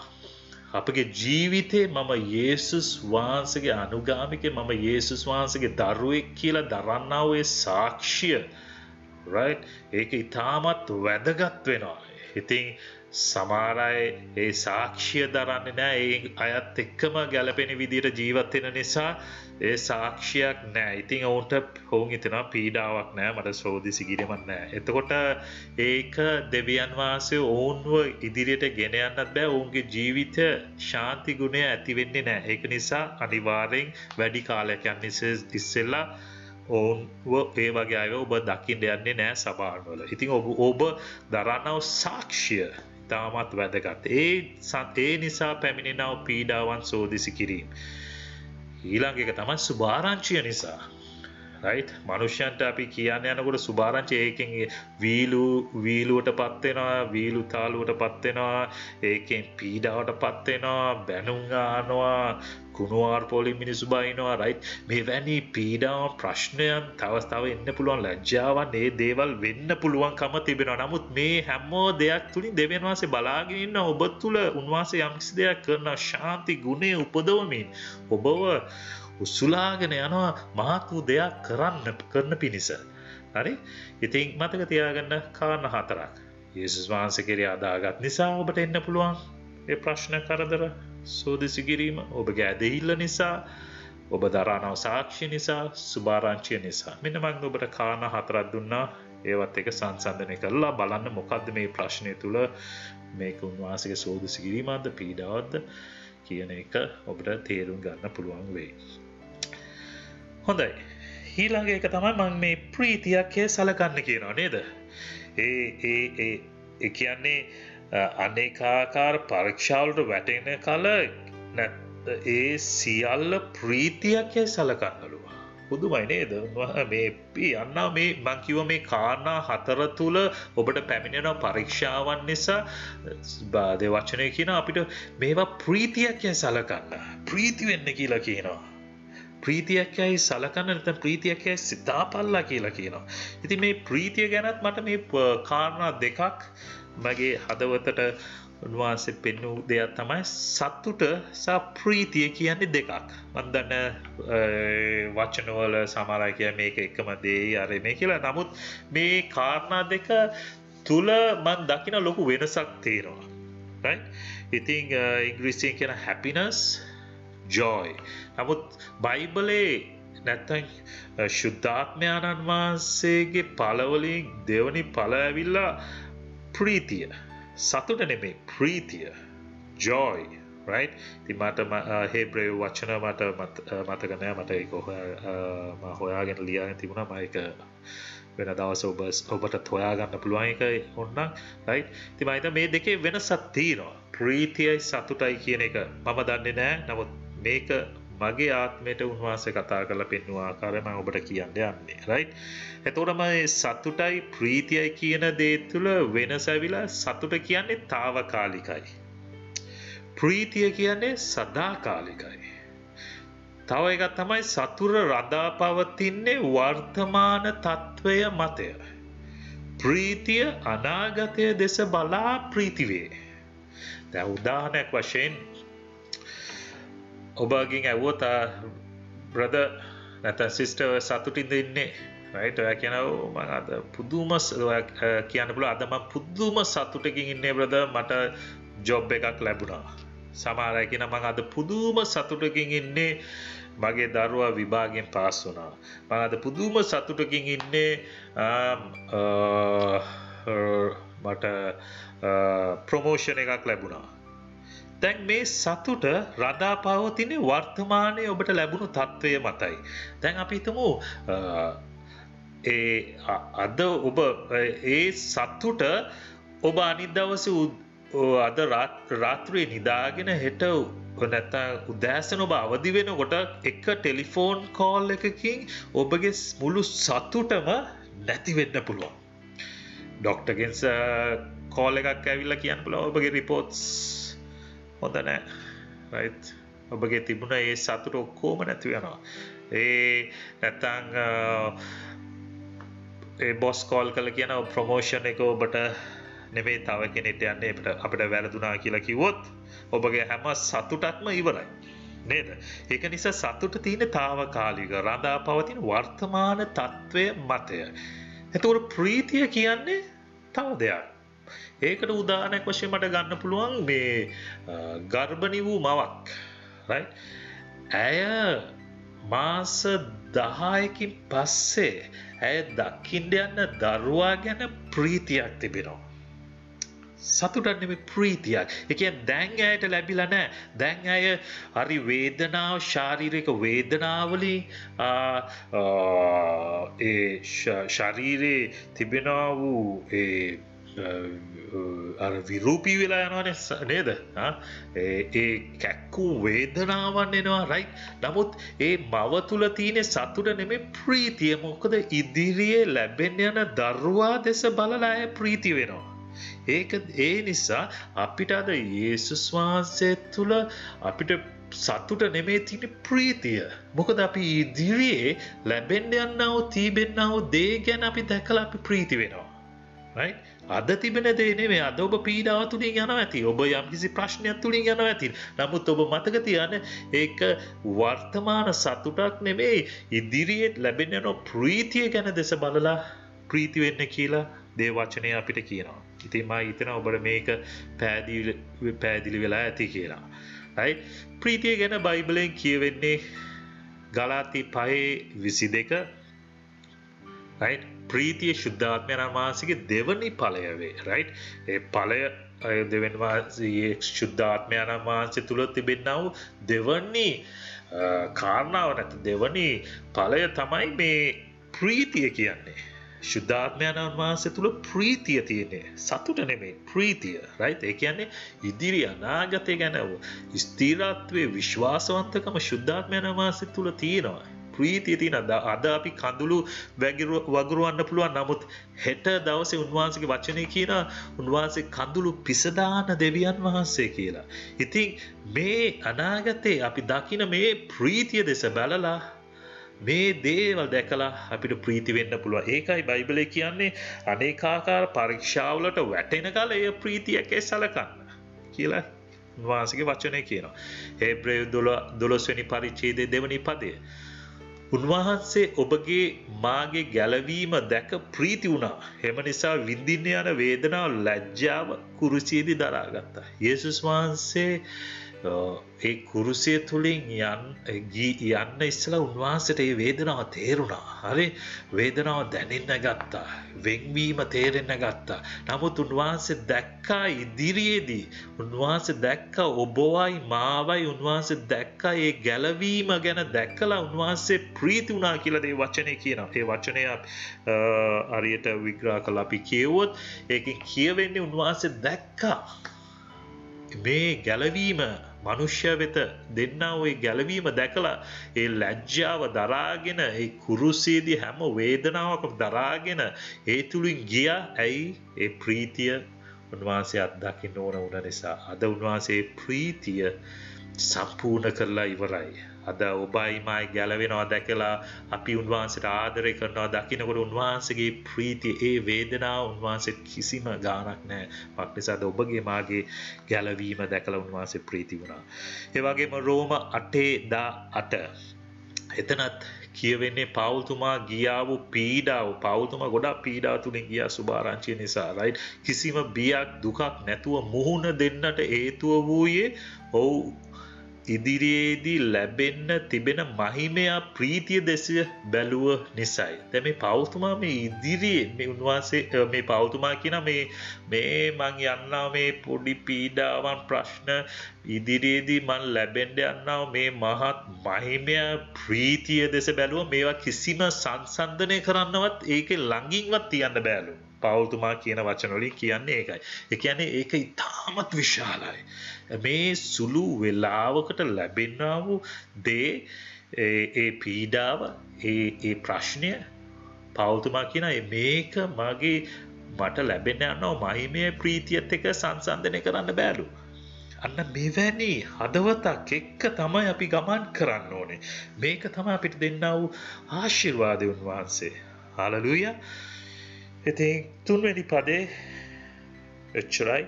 අපගේ ජීවිතේ මම යේසුස් වහන්සේගේ අනුගාමිකේ මම යේසුස් වහන්සේගේ දරුවෙක් කියලා දරන්නා වූ සාක්ෂිය right? ඒක ඉතාමත් වැදගත් වෙනවා. ඉතින් සමහර අය ඒ සාක්ෂිය දරන්නේ නැහැ. ඒ අයත් එක්කම ගැළපෙන විදිහට ජීවත් වෙන නිසා ඒ සාක්ෂියක් නැහැ. ඉතින් ඔවුන් හිතනවා පීඩාවක් නැහැ මට සෝදිසි කිරීමක් නැහැ. එතකොට ඒක දෙවියන් වහන්සේ ඔවුන්ව ඉදිරියට ගෙන යන්නත් බෑ. ඔවුන්ගේ ජීවිත ශාන්ති ගුණය ඇති වෙන්නේ නැහැ. ඒක නිසා අනිවාර්යෙන් වැඩි කාලයක් යන ඉස්සෙල්ලා ඔවුන්ව ඒ වගේ අයව ඔබ දකින්න යන්නේ නැහැ සභාවල. ඉතින් ඔබ දරනව සාක්ෂිය තාමත් වැදගත්. ඒ නිසා පැමිණෙනව පීඩාවන් සෝදිසි කිරීම. ඊළඟ එක තමයි සුභාරංචිය නිසා. right? මනුෂ්‍යයන්ට අපි කියන්න යනකොට සුභාරංචි ඒකෙන් වීලුවටපත් වෙනවා, වීලු තාලුවටපත් වෙනවා, ඒකෙන් පීඩාවටපත් වෙනවා, බැනුම් ගන්නවා, කුණුවාරප වලින් මිනිස්සු බයිනවා. right? මේ වැනි පීඩාවන් ප්‍රශ්නයන් තව එන්න පුළුවන් ලැජ්ජාවන් මේ දේවල් වෙන්න පුළුවන්කම තිබෙනවා. නමුත් මේ හැම දෙයක් තුලින් දෙවියන් වහන්සේ බලාගෙන ඉන්න ඔබ තුල උන්වහන්සේ යම්කිසි දෙයක් කරන ශාන්ති ගුණය උපදවමින් උසුලාගෙන යනවා මහත් වූ දෙයක් කරන පිණිස. හරි? ඉතින් මතක තියාගන්න කාරණා හතරක්. යේසුස් වහන්සේ කෙරෙහි අදාගත් නිසා ඔබට එන්න පුළුවන් ඒ ප්‍රශ්න කරදර සෝදිසි කිරීම, ඔබගේ ඇදහිල්ල නිසා, ඔබ දරානව සාක්ෂි නිසා, සුභාරංචිය නිසා. මෙන්න මම ඔබට කාරණා හතරක් දුන්නා. ඒවත් එක සංසන්දනය කරලා බලන්න මොකද්ද මේ ප්‍රශ්නය තුල මේක උන්වහන්සේගේ සෝදිසි කිරීමක්ද පීඩාවක්ද කියන එක ඔබට තේරුම් ගන්න පුළුවන් වෙයි. හොඳයි. ඊළඟ එක තමයි මම මේ ප්‍රීතියක් සලකන්න කියනවා නේද? ඒ කියන්නේ අනේකාකාර පරීක්ෂාවලට වැටෙන කල ඒ සියල්ල ප්‍රීතියක් සලකන්නලු. පුදුමයි නේද? මේ යන්නා මේ මං කිව්ව මේ කාරණා හතර තුල ඔබට පැමිණෙන පරීක්ෂාවන් නිසා වචනය කියන අපිට මේවා ප්‍රීතියක් සලකන්න. ප්‍රීති වෙන්න කියලා කියනවා. ප්‍රීතියක් සලකන්න නැත්නම් ප්‍රීතියක් සිතාපල්ලා කියලා කියනවා. ඉතින් මේ ප්‍රීතිය ගැනත් මට මේ කාරණා දෙකක් මගේ හදවතට උන්වහන්සේ පෙන්වූ දෙයක් තමයි සතුට සහ ප්‍රීතිය කියන්නේ දෙකක්. මම දන්න වචනවල සමහර අය කියන්නේ මේක එකම දෙයි අර මේ කියලා. නමුත් මේ කාරණා දෙක තුල මම දකින ලොකු වෙනසක් තියෙනවා. right? ඉතින් ඉංග්‍රීසියෙන් කියන happiness, joy. නමුත් බයිබලේ නැත්නම් ශුද්ධාත්මයන්න් වහන්සේගේ පළවලින් දෙවනි පළ ඇවිල්ලා ප්‍රීතිය. සතුට නෙමෙයි ප්‍රීතිය. joy. right? ඉතින් මට හේබ්‍රේව වචන මට මතක නෑ. මට ඒක මම හොයාගෙන ලියාගෙන තිබුණා. මම ඒක වෙන දවස ඔබට හොයාගන්න පුළුවන් එක ඕනනම්. right? ඉතින් මම හිතා මේ දෙකේ වෙනසක් තියෙනවා. ප්‍රීතියයි සතුටයි කියන එක මම දන්නේ නෑ. නමුත් මේක මගේ ආත්මයට උන්වහන්සේ කතා කරලා පෙන්වන ආකාරය මම ඔබට කියන්න යන්නේ. right? එතකොට මේ සතුටයි ප්‍රීතියයි කියන දේ තුල වෙනස ඇවිලා සතුට කියන්නේ తాවකාලිකයි. ප්‍රීතිය කියන්නේ සදාකාලිකයි. තව එකක් තමයි සතුට රඳා පවතින්නේ වර්තමාන තත්වය මතය. ප්‍රීතිය අනාගතය දෙස බලා ප්‍රීති වේ. දැන් උදාහරණයක් වශයෙන් ඔබගෙන් ඇහුවොත් බ්‍රදර් නැත්නම් සිස්ටර් සතුටින්ද ඉන්නේ? right? ඔයා කියනවා මම අද පුදුම කියන්න පුළුවන් අද මම පුදුම සතුටකින් ඉන්නේ බ්‍රදර් මට ජොබ් එකක් ලැබුණා. සමහර අය කියනවා මම අද පුදුම සතුටකින් ඉන්නේ මගේ දරුවා විභාගයෙන් පාස් වුණා. මම අද පුදුම සතුටකින් ඉන්නේ මට ප්‍රොමෝෂන් එකක් ලැබුණා. දැන් මේ සතුට රඳා පවතින වර්තමානයේ ඔබට ලැබුණු තත්වය මතයි. දැන් අපි හිතමු අද ඔබ ඒ සතුට ඔබ අනිත් දවසේ අද රාත්‍රියේ නිදාගෙන හෙට නැත්නම් උදෑසන ඔබ අවදි වෙනකොට එක ටෙලිෆෝන් කෝල් එකකින් ඔබගේ මුළු සතුටම නැති වෙන්න පුළුවන්. ඩොක්ටර්ගෙන් කෝල් එකක් ඇවිල්ලා කියන්න පුළුවන් ඔබගේ රිපෝට්ස් හොඳ නැහැ. right? ඔබගේ තිබුණ ඒ සතුට ඔක්කොම නැති වෙනවා. නැත්නම් ඒ බොස් කෝල් කරලා කියන ප්‍රොමෝෂන් එක ඔබට නෙමෙයි තව කෙනෙක්ට යන්නේ අපිට වැරදුනා කියලා කිව්වොත් ඔබගේ හැම සතුටක්ම ඉවරයි. නේද? ඒක නිසා සතුට තියෙන తాවකාලික රඳා පවතින වර්තමාන තත්වය මතය. එතකොට ප්‍රීතිය කියන්නේ තව දෙයක්. ඒකට උදාහරණයක් වශයෙන් මට ගන්න පුළුවන් මේ ගර්භණී වූ මවක්. right? ඇය මාස 10කින් පස්සේ ඇය දකින්න යන දරුවා ගැන ප්‍රීතියක් තිබෙනවා. සතුටක් නෙමෙයි ප්‍රීතියක්. ඒ කියන්නේ දැන් ඇයට ලැබිලා නැහැ. දැන් ඇය හරි වේදනාව ශාරීරික වේදනාවලින් ඒ ශරීරේ තිබෙනා වූ අර විරූපී වෙලා යනවනේ නේද? ඒ කැක්කු වේදනාවන් එනවා right? නමුත් ඒ මව තුල තියෙන සතුට නෙමෙයි ප්‍රීතිය. මොකද ඉදිරියේ ලැබෙන යන දරුවා දෙස බලලා ඇය ප්‍රීති වෙනවා. ඒ නිසා අපිට අද යේසුස් වහන්සේ තුල අපිට සතුට නෙමෙයි තියෙන ප්‍රීතිය. මොකද අපි ඉදිරියේ ලැබෙන්න යනවා තිබෙන්නා වූ දේ ගැන අපි දැකලා අපි ප්‍රීති වෙනවා. right? අද තිබෙන දේ නෙමෙයි. අද ඔබ පීඩාව තුලින් යනවා ඇති. ඔබ යම්කිසි ප්‍රශ්නයක් තුලින් යනවා ඇති. නමුත් ඔබ මතක තියාගන්න ඒක වර්තමාන සතුටක් නෙමෙයි. ඉදිරියේ ලැබෙන යන ප්‍රීතිය ගැන දැස බලලා ප්‍රීති වෙන්න කියලා දේ වචනය අපිට කියනවා. ඉතින් මම හිතනවා ඔබට මේක පැහැදිලි වෙලා ඇති කියලා. right? ප්‍රීතිය ගැන බයිබලයෙන් කියවෙන්නේ ගලාති 5:22 right? ප්‍රීතිය ශුද්ධාත්මයන් වහන්සේගේ දෙවනි ඵලය වේ. right? ඒ ඵලය දෙවෙනි වාසියේ ශුද්ධාත්මයන් වහන්සේ තුල තිබෙනා වූ දෙවනි කාරණාව නැත්නම් දෙවනි ඵලය තමයි මේ ප්‍රීතිය කියන්නේ. ශුද්ධාත්මයන් වහන්සේ තුල ප්‍රීතිය තියෙන්නේ. සතුට නෙමෙයි ප්‍රීතිය. right? ඒ කියන්නේ ඉදිරි අනාගතය ගැන ස්ථිරත්වයේ විශ්වාසවන්තකම ශුද්ධාත්මයන් වහන්සේ තුල තියෙනවා. ප්‍රීතිය තියෙනවා. අද අපි කඳුළු වගුරවන්න පුළුවන්. නමුත් හෙට දවසේ උන්වහන්සේගේ වචනේ කියන උන්වහන්සේ කඳුළු පිසදාන දෙවියන් වහන්සේ කියලා. ඉතින් මේ අනාගතේ අපි දකින මේ ප්‍රීතිය දෙස බලලා මේ දේවල් දැකලා අපිට ප්‍රීති වෙන්න පුළුවන්. ඒකයි බයිබලයේ කියන්නේ අනේකාකාර පරීක්ෂාවලට වැටෙන කල ඒ ප්‍රීතියකේ සලකන්න කියලා උන්වහන්සේගේ වචනේ කියනවා. හේබ්‍රේය 12 වෙනි පරිච්ඡේදයේ දෙවනි පදය. උන්වහන්සේ ඔබගේ මාගේ ගැලවීම දැක ප්‍රීති වුණා. එම නිසා විඳින්න යන වේදනාව ලැජ්ජාව කුරුසියේදී දරාගත්තා. යේසුස් වහන්සේ ඒ කුරුසිය තුලින් යන්න ඉස්සලා උන්වහන්සේට ඒ වේදනාව තේරුණා. හරි වේදනාව දැනෙන්න ගත්තා. වෙන්වීම තේරෙන්න ගත්තා. නමුත් උන්වහන්සේ දැක්කා ඉදිරියේදී උන්වහන්සේ දැක්කා ඔබවයි මාවයි උන්වහන්සේ දැක්කා ඒ ගැලවීම ගැන දැකලා උන්වහන්සේ ප්‍රීති වුණා කියලා ඒ වචනේ කියනවා. ඒ වචනය හරියට විග්‍රහ කළා අපි කියවුවොත් ඒකෙන් කියවෙන්නේ උන්වහන්සේ දැක්කා මේ ගැලවීම මනුෂ්‍ය වෙත දෙන්නා වූ ගැලවීම දැකලා ඒ ලැජ්ජාව දරාගෙන ඒ කුරුසියේදී හැම වේදනාවකම දරාගෙන ඒ තුලින් ගියා. ඇයි? ඒ ප්‍රීතිය උන්වහන්සේ අත්දකින්න ඕන වුණ නිසා. අද උන්වහන්සේ ප්‍රීතිය සම්පූර්ණ කරලා ඉවරයි. අද ඔබයි මයි ගැලවෙනවා දැකලා අපි උන්වහන්සේට ආදරය කරනවා දකින්නකොට උන්වහන්සේගේ ප්‍රීතිය ඒ වේදනාව උන්වහන්සේ කිසිම ගාණක් නැහැ. මක් නිසාද ඔබගේ මාගේ ගැලවීම දැකලා උන්වහන්සේ ප්‍රීති වුණා. ඒ වගේම රෝම 8:18 එතනත් කියවෙන්නේ පෞල්තුමා ගියා වූ පීඩාව. පෞල්තුමා ගොඩක් පීඩාව තුලින් ගියා සුභාරංචිය නිසා. right? කිසිම බියක් දුකක් නැතුව මුහුණ දෙන්නට හේතුව වූයේ ඔව් ඉදිරියේදී ලැබෙන්න තිබෙන මහිමය ප්‍රීතිය දෙස බැලුව නිසායි. දැන් මේ පෞල්තුමා මේ ඉදිරියේ මේ උන්වහන්සේ මේ පෞල්තුමා කියන මේ මං යන්නා මේ පොඩි පීඩාවන් ප්‍රශ්න ඉදිරියේදී මං ලැබෙන්න යන්නා මේ මහත් මහිමය ප්‍රීතිය දෙස බැලුව මේවා කිසිම සංසන්දනය කරන්නවත් ඒකේ ළඟින්වත් තියන්න බෑලු. පෞල්තුමා කියන වචන වලින් කියන්නේ ඒකයි. ඒ කියන්නේ ඒක ඉතාමත් විශාලයි. මේ සුළු වේලාවකට ලැබෙනා වූ දේ ඒ පීඩාව ඒ ප්‍රශ්නය පෞල්තුමා කියන මේක මට ලැබෙන්න යනවා මහිමය ප්‍රීතියත් එක්ක සංසන්දනය කරන්න බෑලු. අන්න මෙවැනි හදවතක් එක්ක තමයි අපි ගමන් කරන්න ඕනේ. මේක තමයි අපිට දෙන්නා වූ ආශිර්වාදය උන්වහන්සේ. හාලෙලූයා. ඉතින් තුන්වෙනි පදේ එච්චරයි.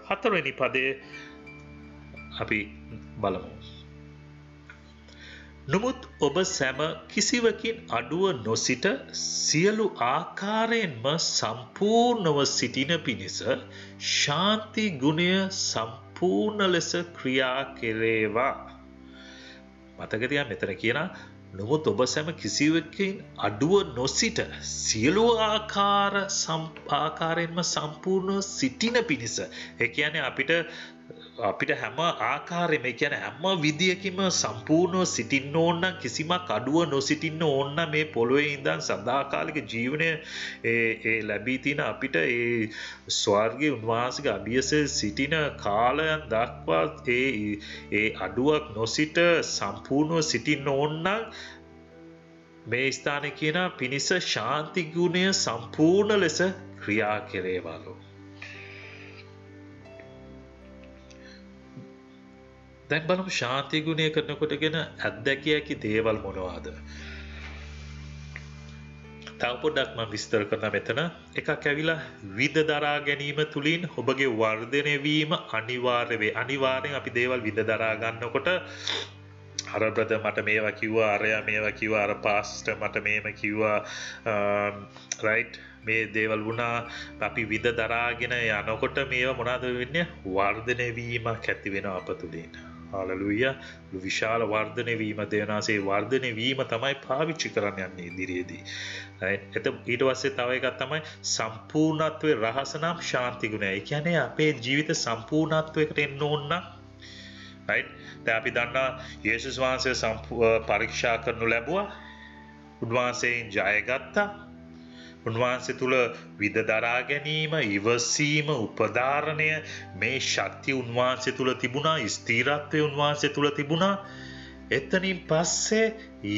හතරවෙනි පදේ අපි බලමු. නමුත් ඔබ සැම කිසිවකින් අඩුව නොසිට සියලු ආකාරයෙන්ම සම්පූර්ණව සිටින පිණිස ශාන්ති ගුණය සම්පූර්ණ ලෙස ක්‍රියා කෙරේවා. මතක තියාගන්න මෙතන කියනවා නමුත් ඔබ සැම කිසිවකින් අඩුව නොසිට සියලු ආකාරයෙන්ම සම්පූර්ණ සිටින පිණිස. ඒ කියන්නේ අපිට හැම ආකාරයෙන්ම ඒ කියන්නේ හැම විදියකින්ම සම්පූර්ණව සිටින්න ඕන නම් කිසිමක් අඩුව නොසිටින්න ඕන නම් මේ පොළොවේ ඉඳන් සදාකාලික ජීවනය ඒ ලැබී තියෙන අපිට ඒ ස්වර්ගයේ උන්වහන්සේගේ අභියසේ සිටින කාලයන් දක්වා ඒ අඩුවක් නොසිට සම්පූර්ණව සිටින්න ඕන නම් මේ ස්ථානයේ කියන පිනිස ශාන්ති ගුණය සම්පූර්ණ ලෙස ක්‍රියා කෙරේවලු. දැන් බලමු ශාන්ති ගුණය කරනකොටගෙන අත්දැකිය හැකි දේවල් මොනවාද? තව පොඩ්ඩක් මම විස්තර කරනවා මෙතන. එකක් ඇවිලා විඳ දරා ගැනීම තුලින් ඔබගේ වර්ධනය වීම අනිවාර්ය වේ. අනිවාර්යෙන් අපි දේවල් විඳ දරා ගන්නකොට අර බ්‍රදර් මට මේවා කිව්වා, අරයා මේවා කිව්වා, අර පාස්ටර් මට මේව කිව්වා, රයිට් මේ දේවල් වුණා. අපි විඳ දරාගෙන යනකොට මේවා මොනවද වෙන්නේ? වර්ධනය වීමක් ඇති වෙනවා අප තුලින්. හාලෙලූයා. විශාල වර්ධනය වීම දෙනාසේ වර්ධනය වීම තමයි පාවිච්චි කරන්න යන්නේ ඉදිරියේදී. ඊට පස්සේ තව එකක් තමයි සම්පූර්ණත්වයේ රහස නම් ශාන්ති ගුණය. ඒ කියන්නේ අපේ ජීවිත සම්පූර්ණත්වයකට එන්න ඕන නම් right දැන් අපි දන්නා යේසුස් වහන්සේ පරීක්ෂා කරනු ලැබුවා. උන්වහන්සේෙන් ජයගත්තා. උන්වහන්සේ තුල විද දරා ගැනීම, ඉවසීම, උපදාරණය මේ ශක්තිය උන්වහන්සේ තුල තිබුණා. ස්ථිරත්වය උන්වහන්සේ තුල තිබුණා. එතනින් පස්සේ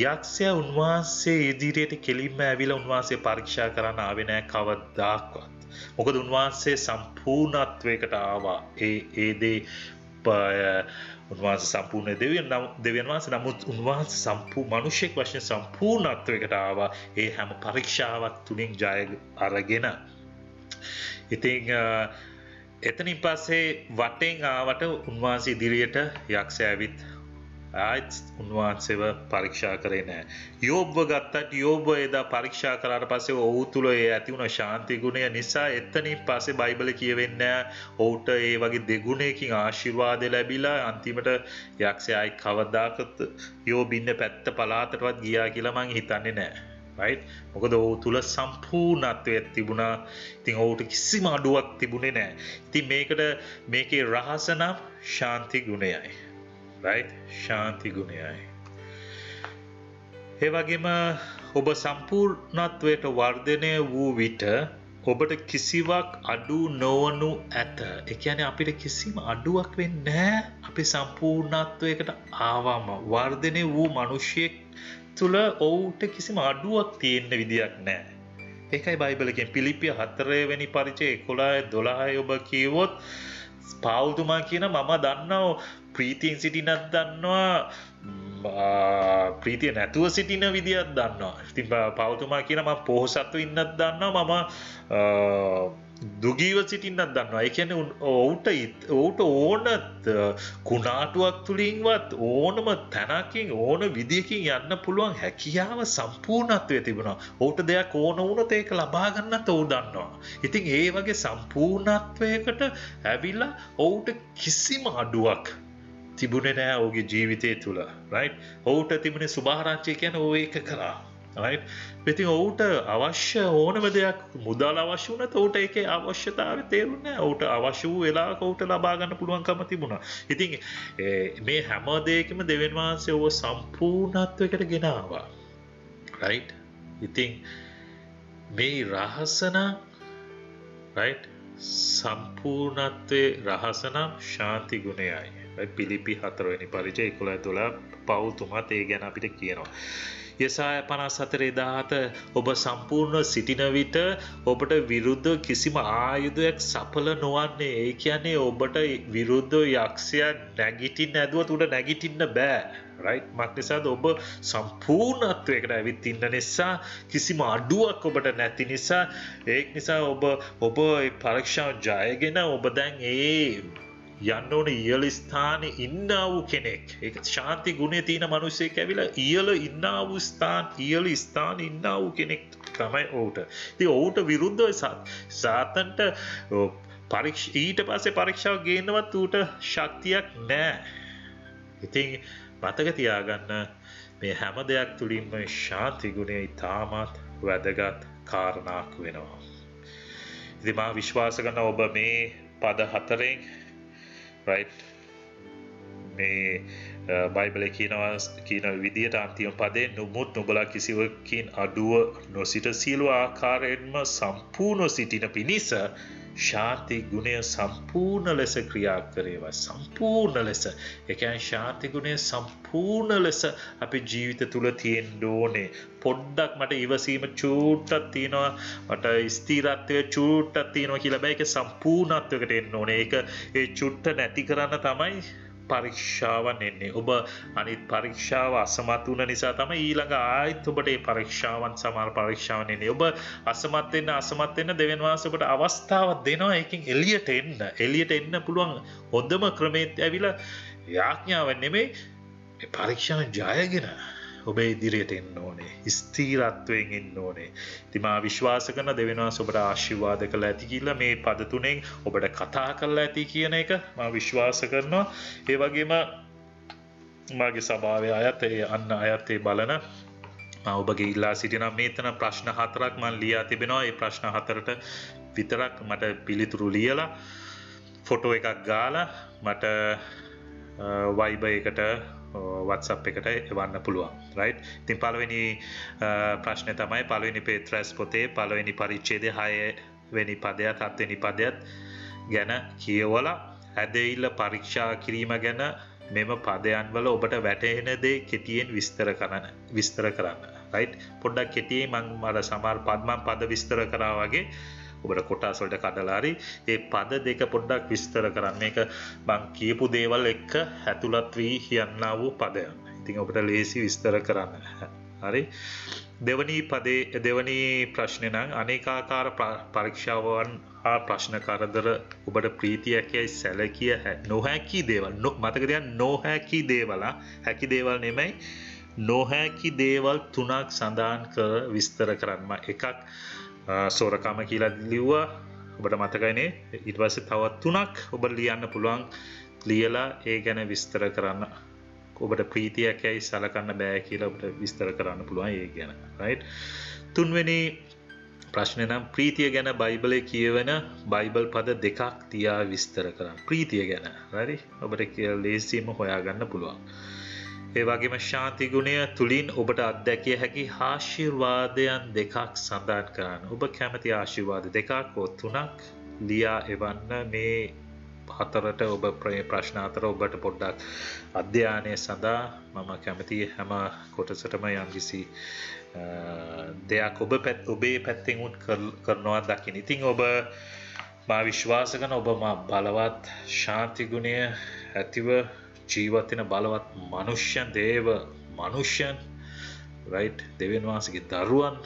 යක්ෂයා උන්වහන්සේ ඉදිරියට කෙලින්ම ඇවිල්ලා උන්වහන්සේ පරීක්ෂා කරන්න ආවේ නැහැ කවදාවත්. මොකද උන්වහන්සේ සම්පූර්ණත්වයකට ආවා. ඒ දේ උන්වහන්සේ සම්පූර්ණ දෙවියන් වහන්සේ නමුත් උන්වහන්සේ මිනිසෙක් වශයෙන් සම්පූර්ණත්වයකට ආවා. ඒ හැම පරීක්ෂාවක් තුලින් ජය අරගෙන. ඉතින් එතනින් පස්සේ වටෙන් ආවට උන්වහන්සේ ඉදිරියට යක්ෂයා ඇවිත් ආයිත් උන්වහන්සේව පරීක්ෂා කරේ නැහැ. යෝබ්ව ගත්තත් යෝබ්ව එදා පරීක්ෂා කරාට පස්සේ ඔහු තුල ඒ ඇති වුණ ශාන්ති ගුණය නිසා එතනින් පස්සේ බයිබලේ කියවෙන්නේ ඔහුට ඒ වගේ දෙගුණයකින් ආශිර්වාද ලැබිලා අන්තිමට යක්ෂයායි කවදාකත් යෝබ් ඉන්න පැත්ත පළාතටවත් ගියා කියලා මං හිතන්නේ නැහැ. right මොකද ඔහු තුල සම්පූර්ණත්වයක් තිබුණා. ඉතින් ඔහුට කිසිම අඩුවක් තිබුණේ නැහැ. ඉතින් මේකේ රහස නම් ශාන්ති ගුණයයි. right ශාන්ති ගුණයයි. ඒ වගේම ඔබ සම්පූර්ණත්වයට වර්ධනය වූ විට ඔබට කිසිවක් අඩු නොවනු ඇත. ඒ කියන්නේ අපිට කිසිම අඩුවක් වෙන්නේ නැහැ. අපි සම්පූර්ණත්වයකට ආවම වර්ධනය වූ මිනිසෙක් තුල ඔවුන්ට කිසිම අඩුවක් තියෙන්න විදියක් නැහැ. ඒකයි බයිබලයේ කියන්නේ පිලිප්පිය 4 වෙනි පරිච්ඡේදය 11 12 ඔබ කියවොත් පාවුල්තුමා කියන මම දන්නවා ප්‍රීතියෙන් සිටිනක් දන්නවා ප්‍රීතිය නැතුව සිටින විදියක් දන්නවා. ඉතින් පාවුල්තුමා කියන මම පොහොසත්ව ඉන්නක් දන්නවා මම දුගීව සිටින්නක් දන්නවා. ඒ කියන්නේ ඔහුට ඕන කුණාටුවක් තුලින්වත් ඕනම තැනකින් ඕන විදියකින් යන්න පුළුවන් හැකියාව සම්පූර්ණත්වයේ තිබුණා. ඔහුට දෙයක් ඕන වුණොත් ඒක ලබා ගන්නත් ඔහු දන්නවා. ඉතින් ඒ වගේ සම්පූර්ණත්වයකට ඇවිල්ලා ඔහුට කිසිම අඩුවක් තිබුණේ නැහැ ඔහුගේ ජීවිතය තුළ. right ඔහුට තිබුණේ සුභාරංචිය කියන්නේ ඔහු ඒක කරා. right ඉතින් ඔහුට අවශ්‍ය ඕනම දෙයක් මුදල් අවශ්‍ය වුණත් ඔහුට ඒකේ අවශ්‍යතාවය තේරුන්නේ නැහැ. ඔහුට අවශ්‍ය වූ වෙලාවක ඔහුට ලබා ගන්න පුළුවන්කම තිබුණා. ඉතින් මේ හැම දෙයකම දෙවියන් වහන්සේ ඔහු සම්පූර්ණත්වයකට ගෙන ආවා. right ඉතින් මේ රහස නම් right සම්පූර්ණත්වයේ රහස නම් ශාන්ති ගුණයයි. පිලිපි 4 වෙනි පරිච්ඡේදය 11 පවුල්තුමාත් ඒ ගැන අපිට කියනවා. යසාය 54:17 ඔබ සම්පූර්ණ සිටින විට ඔබට විරුද්ධ කිසිම ආයුධයක් සඵල නොවන්නේ. ඒ කියන්නේ ඔබට විරුද්ධ යක්ෂයා නැගිටින්න ඇදුවත් උඩ නැගිටින්න බෑ. right මක්නිසාද ඔබ සම්පූර්ණත්වයකට ඇවිත් ඉන්න නිසා කිසිම අඩුවක් ඔබට නැති නිසා ඒක නිසා ඔබ ඒ පරීක්ෂාව ජයගෙන ඔබ දැන් යන්න ඕන ඉහළ ස්ථානයේ ඉන්නා වූ කෙනෙක්. ඒක ශාන්ති ගුණය තියෙන මිනිසෙක් ඇවිල්ලා ඉහළ ඉන්නා වූ ඉහළ ස්ථානයේ ඉන්නා වූ කෙනෙක් තමයි ඔහුට. ඉතින් ඔහුට විරුද්ධව සාතන්ට ඊට පස්සේ පරීක්ෂාව ගේන්නවත් ඌට ශක්තියක් නැහැ. ඉතින් මතක තියාගන්න මේ හැම දෙයක් තුලින්ම ශාන්ති ගුණය ඉතාමත් වැදගත් කාරණාවක් වෙනවා. ඉතින් මා විශ්වාස කරනවා ඔබ මේ පද 4න් right මේ බයිබලයේ කියන විදියට අන්තිම පදේ නුඹත් නුඹලා කිසිවකින් අඩුව නොසිට සියලු ආකාරයෙන්ම සම්පූර්ණ සිටින පිණිස ශාන්ති ගුණය සම්පූර්ණ ලෙස ක්‍රියා කරේවා. සම්පූර්ණ ලෙස ඒ කියන්නේ ශාන්ති ගුණය සම්පූර්ණ ලෙස අපේ ජීවිත තුල තියෙන්න ඕනේ. පොඩ්ඩක් මට ඉවසීම චූට්ටක් තියෙනවා, මට ස්ථිරත්වය චූට්ටක් තියෙනවා කියලා බෑ. ඒක සම්පූර්ණත්වයකට එන්න ඕනේ. ඒක ඒ චුට්ට නැති කරන්න තමයි පරීක්ෂාවන් එන්නේ. ඔබ අනිත් පරීක්ෂාව අසමත් වුණ නිසා තමයි ඊළඟ ආයෙත් ඔබට මේ පරීක්ෂාවන් සමහර පරීක්ෂාවන් එන්නේ. ඔබ අසමත් වෙන්න දෙවියන් වහන්සේ ඔබට අවස්ථාවක් දෙනවා ඒකෙන් එළියට එන්න. එළියට එන්න පුළුවන් හොඳම ක්‍රමයේ ඇවිල්ලා යාඥාවක් නෙමෙයි මේ පරීක්ෂාවෙන් ජයගෙන ඔබ ඉදිරියට එන්න ඕනේ. ස්ථීරත්වයෙන් ඉන්න ඕනේ. ඉතින් මා විශ්වාස කරන දෙවියන් වහන්සේ ඔබට ආශිර්වාද කළා ඇති කියලා මේ පද තුනෙන් ඔබට කතා කරලා ඇති කියන එක මා විශ්වාස කරනවා. ඒ වගේම මාගේ සභාවේ අයත් අන්න අයත් බලන මම ඔබගේ ඉල්ලා සිටින මේතන ප්‍රශ්න 4ක් මම ලියා තිබෙනවා. ඒ ප්‍රශ්න 4ට විතරක් මට පිළිතුරු ලියලා ෆොටෝ එකක් ගාලා මට Viber එකට WhatsApp එකට එවන්න පුළුවන්. right? ඉතින් පළවෙනි ප්‍රශ්නේ තමයි පළවෙනි පේත්‍රස් පොතේ පළවෙනි පරිච්ඡේදයේ 6 වෙනි පදයට 7 වෙනි පදයට ගැන කියවලා ඇදහිල්ල පරීක්ෂා කිරීම ගැන මෙම පදයන් වල ඔබට වැටහෙන දේ කෙටියෙන් විස්තර කරන්න. right? පොඩ්ඩක් කෙටියෙන් මම අර සමහර පද විස්තර කරා වගේ ඔබට කොටස් වලට කඩලා හරි ඒ පද දෙක පොඩ්ඩක් විස්තර කරන්න. මේක මං කියපු දේවල් එක්ක ඇතුළත් වී කියන්නා වූ පදයන්. ඉතින් ඔබට ලේසි විස්තර කරන්න. හරි. දෙවනි ප්‍රශ්නේ නම් අනේකාකාර පරීක්ෂාවන් හා ප්‍රශ්න කරදර ඔබට ප්‍රීතියක් යයි සැලකිය නොහැකි දේවල් මතක තියාගන්න නොහැකි දේවල් හැකි දේවල් නෙමෙයි නොහැකි දේවල් තුනක් සඳහන් කර විස්තර කරන්න. එකක් සෝරකම කියලා ලිව්වා ඔබට මතකයිනේ. ඊට පස්සේ තව තුනක් ඔබ ලියන්න පුළුවන්. ලියලා ඒ ගැන විස්තර කරන්න. ඔබට ප්‍රීතියක් යයි සලකන්න බෑ කියලා ඔබට විස්තර කරන්න පුළුවන් ඒ ගැන. right? තුන්වෙනි ප්‍රශ්නේ නම් ප්‍රීතිය ගැන බයිබලයේ කියවෙන බයිබල් පද දෙකක් තියා විස්තර කරන්න. ප්‍රීතිය ගැන. හරි? ඔබට ලේසියෙන්ම හොයාගන්න පුළුවන්. ඒ වගේම ශාන්ති ගුණය තුලින් ඔබට අත්දැකිය හැකි ආශිර්වාදයන් දෙකක් සඳහන් කරන්න. ඔබ කැමති ආශිර්වාද දෙකක් හෝ තුනක් ලියා එවන්න. මේ හතරට ඔබ ප්‍රශ්න හතර ඔබට පොඩ්ඩක් අධ්‍යයනය සඳහා මම කැමති හැම කොටසටම යම්කිසි දෙයක් ඔබේ පැත්තෙන් උත් කරනවා දකින්න. ඉතින් ඔබ මා විශ්වාස කරන ඔබ මා බලවත් ශාන්ති ගුණය ඇතිව ජීවත් වෙන බලවත් මනුෂ්‍යයන් right දෙවියන් වහන්සේගේ දරුවන්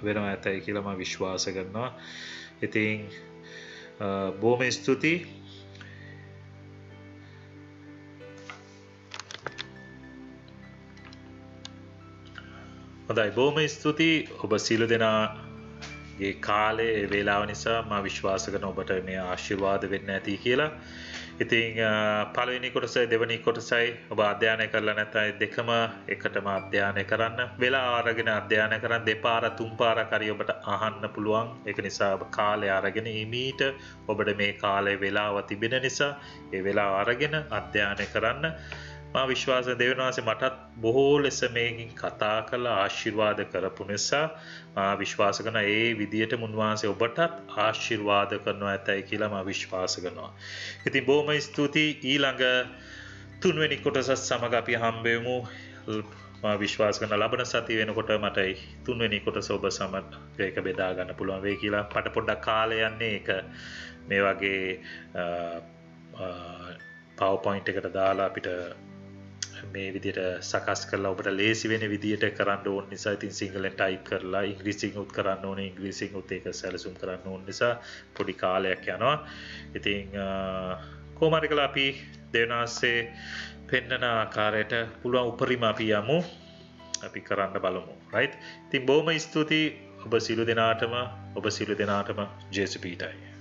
වෙනවා ඇතයි කියලා මම විශ්වාස කරනවා. ඉතින් බොහොම ස්තුතියි. හොඳයි බොහොම ස්තුතියි ඔබ සියලු දෙනාගේ කාලේ වේලාව නිසා මම විශ්වාස කරන ඔබට මේ ආශිර්වාද වෙන්න ඇති කියලා. ඉතින් පළවෙනි කොටසයි දෙවෙනි කොටසයි ඔබ අධ්‍යයනය කරලා නැත්නම් දෙකම එකටම අධ්‍යයනය කරන්න. වෙලා අරගෙන අධ්‍යයනය කරන් දෙපාර තුන් පාරක් හරි ඔබට අහන්න පුළුවන්. ඒක නිසා ඔබ කාලය අරගෙන ඉමීට ඔබට මේ කාලේ වෙලාව තිබෙන නිසා ඒ වෙලාව අරගෙන අධ්‍යයනය කරන්න. මා විශ්වාස දෙවියන් වහන්සේ මටත් බොහෝ ලෙස මේකින් කතා කරලා ආශිර්වාද කරපු නිසා මා විශ්වාස කරන ඒ විදියට මුන්වහන්සේ ඔබටත් ආශිර්වාද කරනවා ඇතයි කියලා මා විශ්වාස කරනවා. ඉතින් බොහොම ස්තුතියි. ඊළඟ තුන්වෙනි කොටසත් සමග අපි හම්බෙමු. මා විශ්වාස කරන ලබන සතිය වෙනකොට මට තුන්වෙනි කොටස ඔබ සමග ඒක බෙදා ගන්න පුළුවන් වෙයි කියලා. මට පොඩ්ඩක් කාලය යන්නේ ඒක මේ වගේ PowerPoint එකට දාලා අපිට මේ විදිහට සකස් කරලා ඔබට ලේසි වෙන විදිහට කරන්න ඕන නිසා ඉතින් සිංහලෙන් ටයිප් කරලා ඉංග්‍රීසියෙන් උත් කරන්න ඕනේ. ඉංග්‍රීසියෙන් උත් ඒක සැලසුම් කරන්න ඕන නිසා පොඩි කාලයක් යනවා. ඉතින් කොහොම හරි කළා අපි දෙවනාසේ පෙන්නන ආකාරයට පුළුවන් උපරිම අපි යමු. අපි කරන්න බලමු. right? ඉතින් බොහොම ස්තුතියි ඔබ සියලු දෙනාටම ජේසුස් පීඨයි.